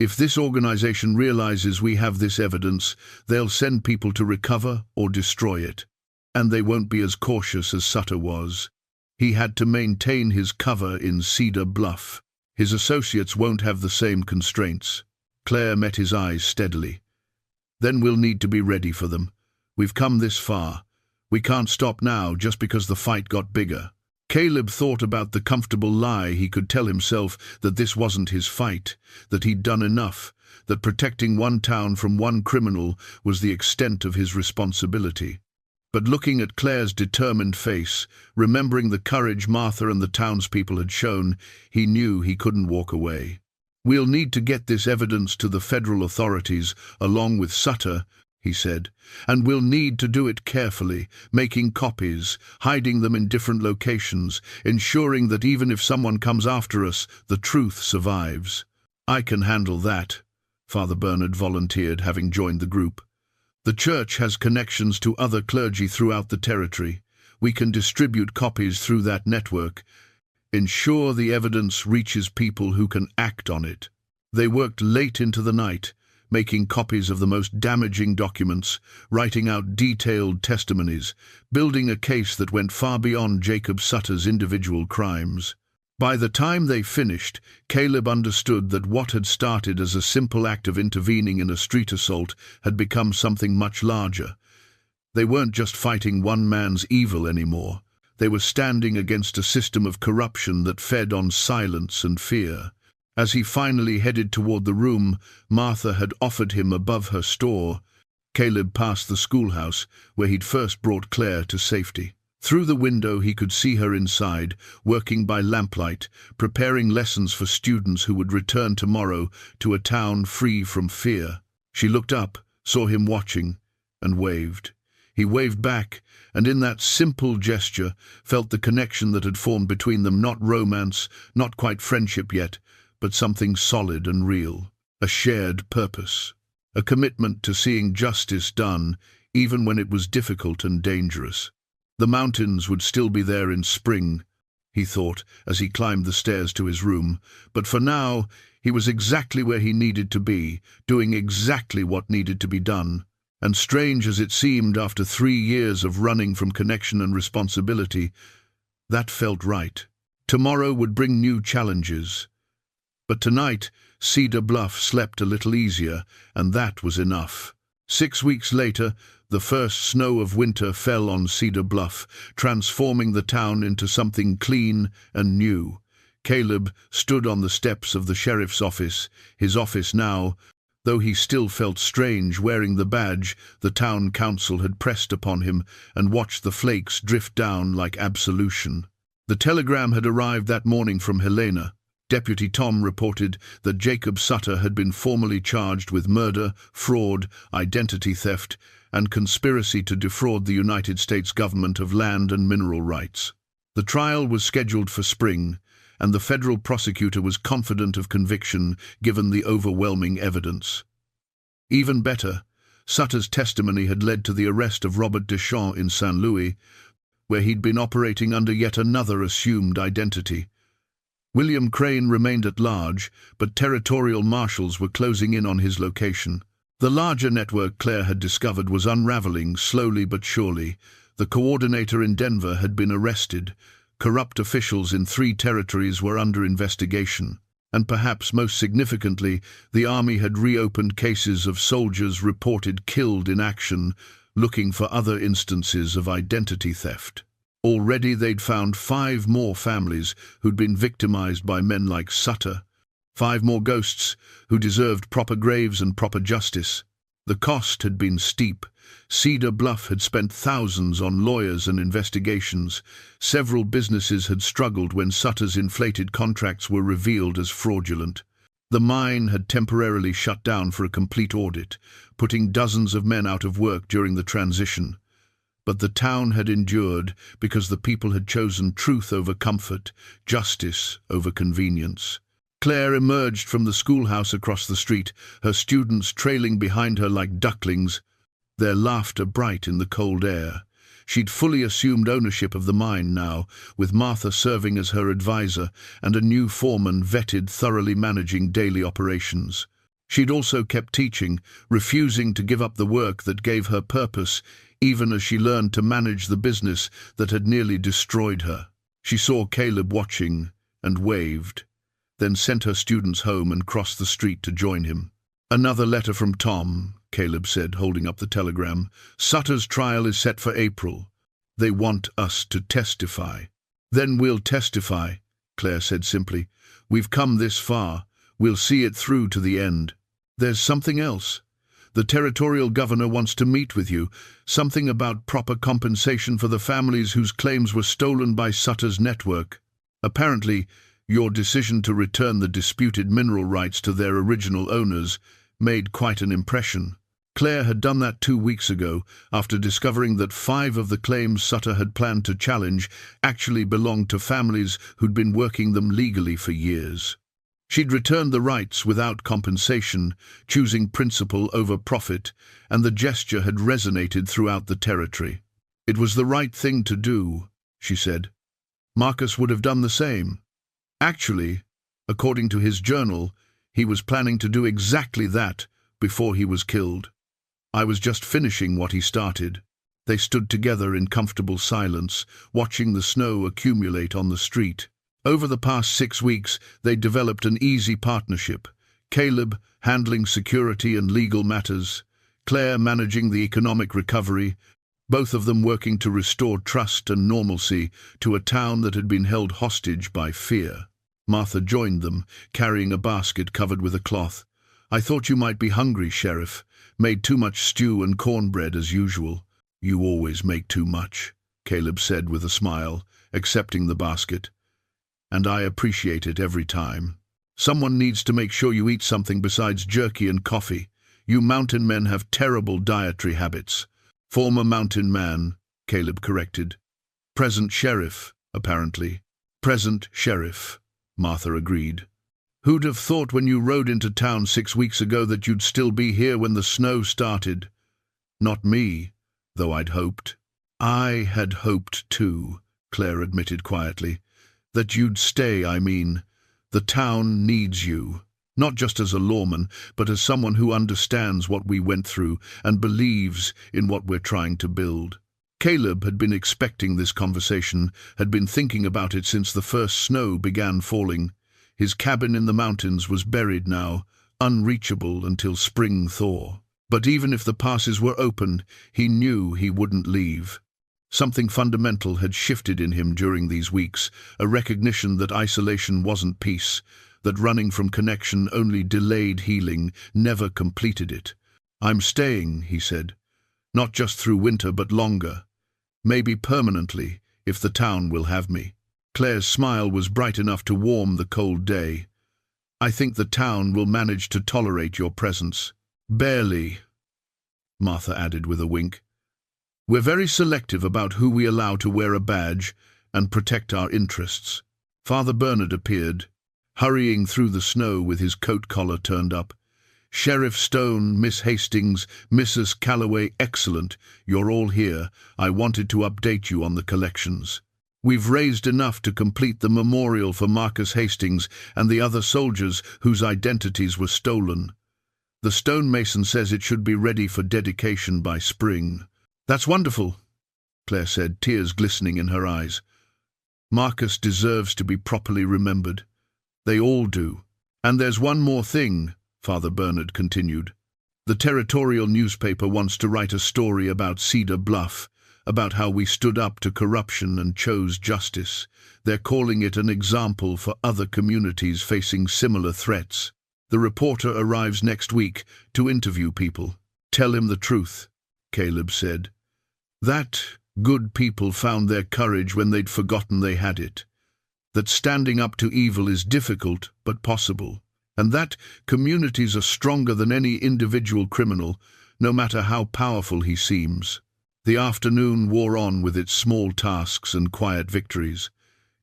"If this organization realizes we have this evidence, they'll send people to recover or destroy it. And they won't be as cautious as Sutter was. He had to maintain his cover in Cedar Bluff. His associates won't have the same constraints." Claire met his eyes steadily. "Then we'll need to be ready for them. We've come this far. We can't stop now just because the fight got bigger." Caleb thought about the comfortable lie he could tell himself that this wasn't his fight, that he'd done enough, that protecting one town from one criminal was the extent of his responsibility. But looking at Claire's determined face, remembering the courage Martha and the townspeople had shown, he knew he couldn't walk away. "We'll need to get this evidence to the federal authorities, along with Sutter," he said, "and we'll need to do it carefully, making copies, hiding them in different locations, ensuring that even if someone comes after us, the truth survives." "I can handle that," Father Bernard volunteered, having joined the group. "The church has connections to other clergy throughout the territory. We can distribute copies through that network. Ensure the evidence reaches people who can act on it." They worked late into the night, making copies of the most damaging documents, writing out detailed testimonies, building a case that went far beyond Jacob Sutter's individual crimes. By the time they finished, Caleb understood that what had started as a simple act of intervening in a street assault had become something much larger. They weren't just fighting one man's evil anymore. They were standing against a system of corruption that fed on silence and fear. As he finally headed toward the room Martha had offered him above her store, Caleb passed the schoolhouse where he'd first brought Claire to safety. Through the window he could see her inside, working by lamplight, preparing lessons for students who would return tomorrow to a town free from fear. She looked up, saw him watching, and waved. He waved back, and in that simple gesture felt the connection that had formed between them, not romance, not quite friendship yet, but something solid and real, a shared purpose, a commitment to seeing justice done, even when it was difficult and dangerous. The mountains would still be there in spring, he thought, as he climbed the stairs to his room, but for now he was exactly where he needed to be, doing exactly what needed to be done. And strange as it seemed after 3 years of running from connection and responsibility, that felt right. Tomorrow would bring new challenges. But tonight, Cedar Bluff slept a little easier, and that was enough. 6 weeks later, the first snow of winter fell on Cedar Bluff, transforming the town into something clean and new. Caleb stood on the steps of the sheriff's office, his office now. Though he still felt strange wearing the badge, the town council had pressed upon him and watched the flakes drift down like absolution. The telegram had arrived that morning from Helena. Deputy Tom reported that Jacob Sutter had been formally charged with murder, fraud, identity theft, and conspiracy to defraud the United States government of land and mineral rights. The trial was scheduled for spring, and the federal prosecutor was confident of conviction given the overwhelming evidence. Even better, Sutter's testimony had led to the arrest of Robert Deschamps in St. Louis, where he'd been operating under yet another assumed identity. William Crane remained at large, but territorial marshals were closing in on his location. The larger network Claire had discovered was unraveling slowly but surely. The coordinator in Denver had been arrested. Corrupt officials in 3 territories were under investigation. And perhaps most significantly, the army had reopened cases of soldiers reported killed in action, looking for other instances of identity theft. Already they'd found 5 more families who'd been victimized by men like Sutter. 5 more ghosts who deserved proper graves and proper justice. The cost had been steep. Cedar Bluff had spent thousands on lawyers and investigations. Several businesses had struggled when Sutter's inflated contracts were revealed as fraudulent. The mine had temporarily shut down for a complete audit, putting dozens of men out of work during the transition. But the town had endured because the people had chosen truth over comfort, justice over convenience. Claire emerged from the schoolhouse across the street, her students trailing behind her like ducklings, their laughter bright in the cold air. She'd fully assumed ownership of the mine now, with Martha serving as her advisor and a new foreman vetted thoroughly managing daily operations. She'd also kept teaching, refusing to give up the work that gave her purpose, even as she learned to manage the business that had nearly destroyed her. She saw Caleb watching and waved, then sent her students home and crossed the street to join him. "Another letter from Tom," Caleb said, holding up the telegram. "Sutter's trial is set for April. They want us to testify." "Then we'll testify," Claire said simply. "We've come this far. We'll see it through to the end." "There's something else. The territorial governor wants to meet with you, something about proper compensation for the families whose claims were stolen by Sutter's network. Apparently, your decision to return the disputed mineral rights to their original owners made quite an impression." Claire had done that 2 weeks ago, after discovering that 5 of the claims Sutter had planned to challenge actually belonged to families who'd been working them legally for years. She'd returned the rights without compensation, choosing principle over profit, and the gesture had resonated throughout the territory. "It was the right thing to do," she said. "Marcus would have done the same. Actually, according to his journal, he was planning to do exactly that before he was killed. I was just finishing what he started." They stood together in comfortable silence, watching the snow accumulate on the street. Over the past 6 weeks, they developed an easy partnership. Caleb handling security and legal matters, Claire managing the economic recovery, both of them working to restore trust and normalcy to a town that had been held hostage by fear. Martha joined them, carrying a basket covered with a cloth. "I thought you might be hungry, Sheriff. Made too much stew and cornbread as usual." "You always make too much," Caleb said with a smile, accepting the basket. "And I appreciate it every time. Someone needs to make sure you eat something besides jerky and coffee. You mountain men have terrible dietary habits." "Former mountain man," Caleb corrected. "Present sheriff, apparently." "Present sheriff," Martha agreed. "Who'd have thought when you rode into town 6 weeks ago that you'd still be here when the snow started?" "Not me, though I'd hoped." "I had hoped too," Claire admitted quietly. "That you'd stay, I mean. The town needs you. Not just as a lawman, but as someone who understands what we went through and believes in what we're trying to build." Caleb had been expecting this conversation, had been thinking about it since the first snow began falling. His cabin in the mountains was buried now, unreachable until spring thaw. But even if the passes were open, he knew he wouldn't leave. Something fundamental had shifted in him during these weeks, a recognition that isolation wasn't peace, that running from connection only delayed healing, never completed it. "I'm staying," he said. "Not just through winter, but longer. Maybe permanently, if the town will have me." Claire's smile was bright enough to warm the cold day. "I think the town will manage to tolerate your presence." "Barely," Martha added with a wink. "We're very selective about who we allow to wear a badge and protect our interests." Father Bernard appeared, hurrying through the snow with his coat collar turned up. "Sheriff Stone, Miss Hastings, Mrs. Calloway, excellent. You're all here. I wanted to update you on the collections. We've raised enough to complete the memorial for Marcus Hastings and the other soldiers whose identities were stolen. The stonemason says it should be ready for dedication by spring." "That's wonderful," Claire said, tears glistening in her eyes. "Marcus deserves to be properly remembered. They all do. And there's one more thing," Father Bernard continued. "The territorial newspaper wants to write a story about Cedar Bluff, about how we stood up to corruption and chose justice. They're calling it an example for other communities facing similar threats. The reporter arrives next week to interview people." "Tell him the truth," Caleb said. "That good people found their courage when they'd forgotten they had it. That standing up to evil is difficult but possible. And that communities are stronger than any individual criminal, no matter how powerful he seems." The afternoon wore on with its small tasks and quiet victories.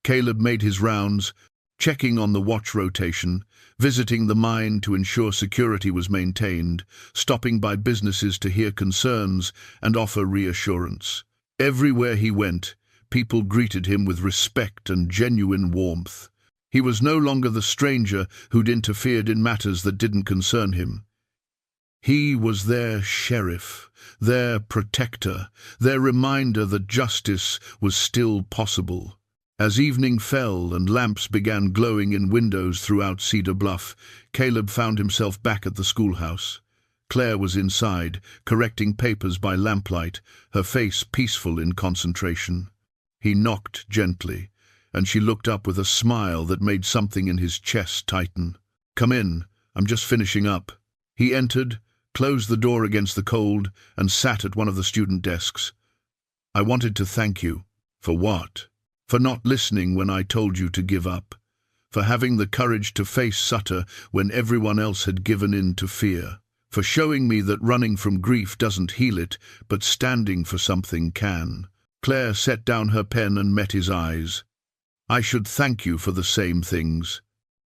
Caleb made his rounds, checking on the watch rotation, visiting the mine to ensure security was maintained, stopping by businesses to hear concerns and offer reassurance. Everywhere he went, people greeted him with respect and genuine warmth. He was no longer the stranger who'd interfered in matters that didn't concern him. He was their sheriff, their protector, their reminder that justice was still possible. As evening fell and lamps began glowing in windows throughout Cedar Bluff, Caleb found himself back at the schoolhouse. Claire was inside, correcting papers by lamplight, her face peaceful in concentration. He knocked gently, and she looked up with a smile that made something in his chest tighten. "Come in, I'm just finishing up." He entered, closed the door against the cold, and sat at one of the student desks. "I wanted to thank you." "For what?" "For not listening when I told you to give up. For having the courage to face Sutter when everyone else had given in to fear. For showing me that running from grief doesn't heal it, but standing for something can." Claire set down her pen and met his eyes. "I should thank you for the same things.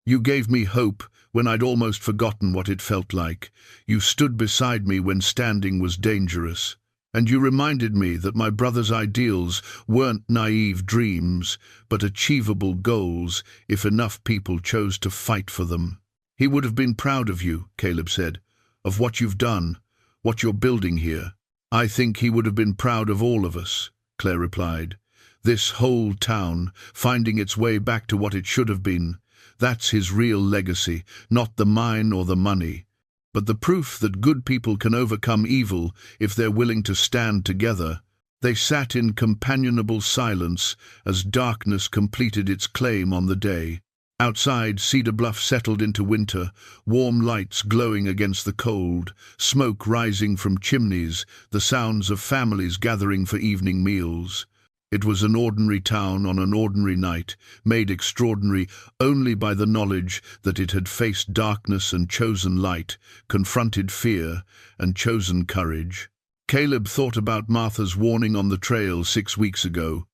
You gave me hope when I'd almost forgotten what it felt like. You stood beside me when standing was dangerous. And you reminded me that my brother's ideals weren't naive dreams, but achievable goals if enough people chose to fight for them." "He would have been proud of you," Caleb said. of what you've done, what you're building here. I think he would have been proud of all of us, Claire replied. This whole town, finding its way back to what it should have been, that's his real legacy, not the mine or the money, but the proof that good people can overcome evil if they're willing to stand together. They sat in companionable silence as darkness completed its claim on the day. Outside, Cedar Bluff settled into winter, warm lights glowing against the cold, smoke rising from chimneys, the sounds of families gathering for evening meals. It was an ordinary town on an ordinary night, made extraordinary only by the knowledge that it had faced darkness and chosen light, confronted fear and chosen courage. Caleb thought about Martha's warning on the trail 6 weeks ago,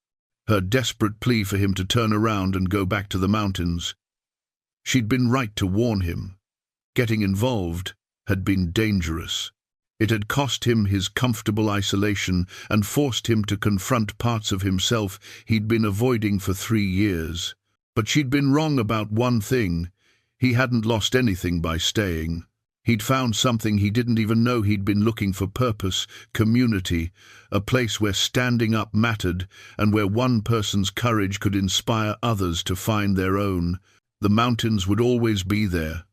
her desperate plea for him to turn around and go back to the mountains. She'd been right to warn him. Getting involved had been dangerous. It had cost him his comfortable isolation and forced him to confront parts of himself he'd been avoiding for 3 years. But she'd been wrong about one thing. He hadn't lost anything by staying. He'd found something he didn't even know he'd been looking for: purpose, community, a place where standing up mattered and where one person's courage could inspire others to find their own. The mountains would always be there,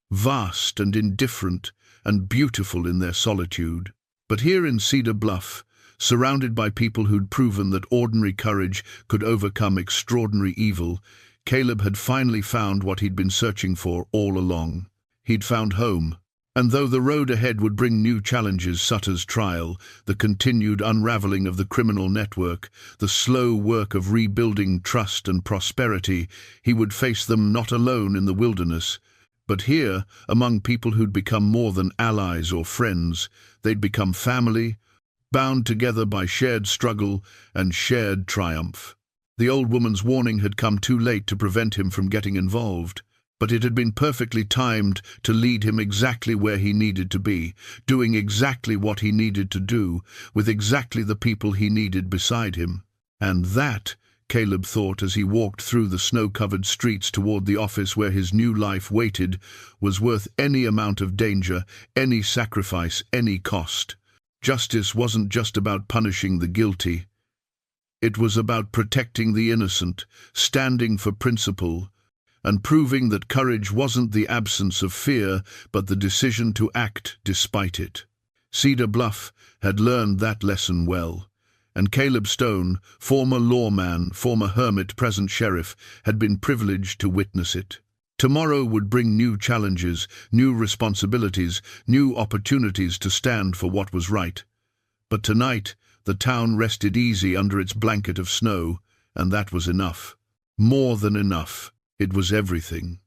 vast and indifferent and beautiful in their solitude. But here in Cedar Bluff, surrounded by people who'd proven that ordinary courage could overcome extraordinary evil, Caleb had finally found what he'd been searching for all along. He'd found home. And though the road ahead would bring new challenges: Sutter's trial, the continued unraveling of the criminal network, the slow work of rebuilding trust and prosperity, he would face them not alone in the wilderness, but here, among people who'd become more than allies or friends. They'd become family, bound together by shared struggle and shared triumph. The old woman's warning had come too late to prevent him from getting involved, but it had been perfectly timed to lead him exactly where he needed to be, doing exactly what he needed to do, with exactly the people he needed beside him. And that, Caleb thought as he walked through the snow-covered streets toward the office where his new life waited, was worth any amount of danger, any sacrifice, any cost. Justice wasn't just about punishing the guilty. It was about protecting the innocent, standing for principle, and proving that courage wasn't the absence of fear, but the decision to act despite it. Cedar Bluff had learned that lesson well, and Caleb Stone, former lawman, former hermit, present sheriff, had been privileged to witness it. Tomorrow would bring new challenges, new responsibilities, new opportunities to stand for what was right. But tonight, the town rested easy under its blanket of snow, and that was enough. More than enough. It was everything.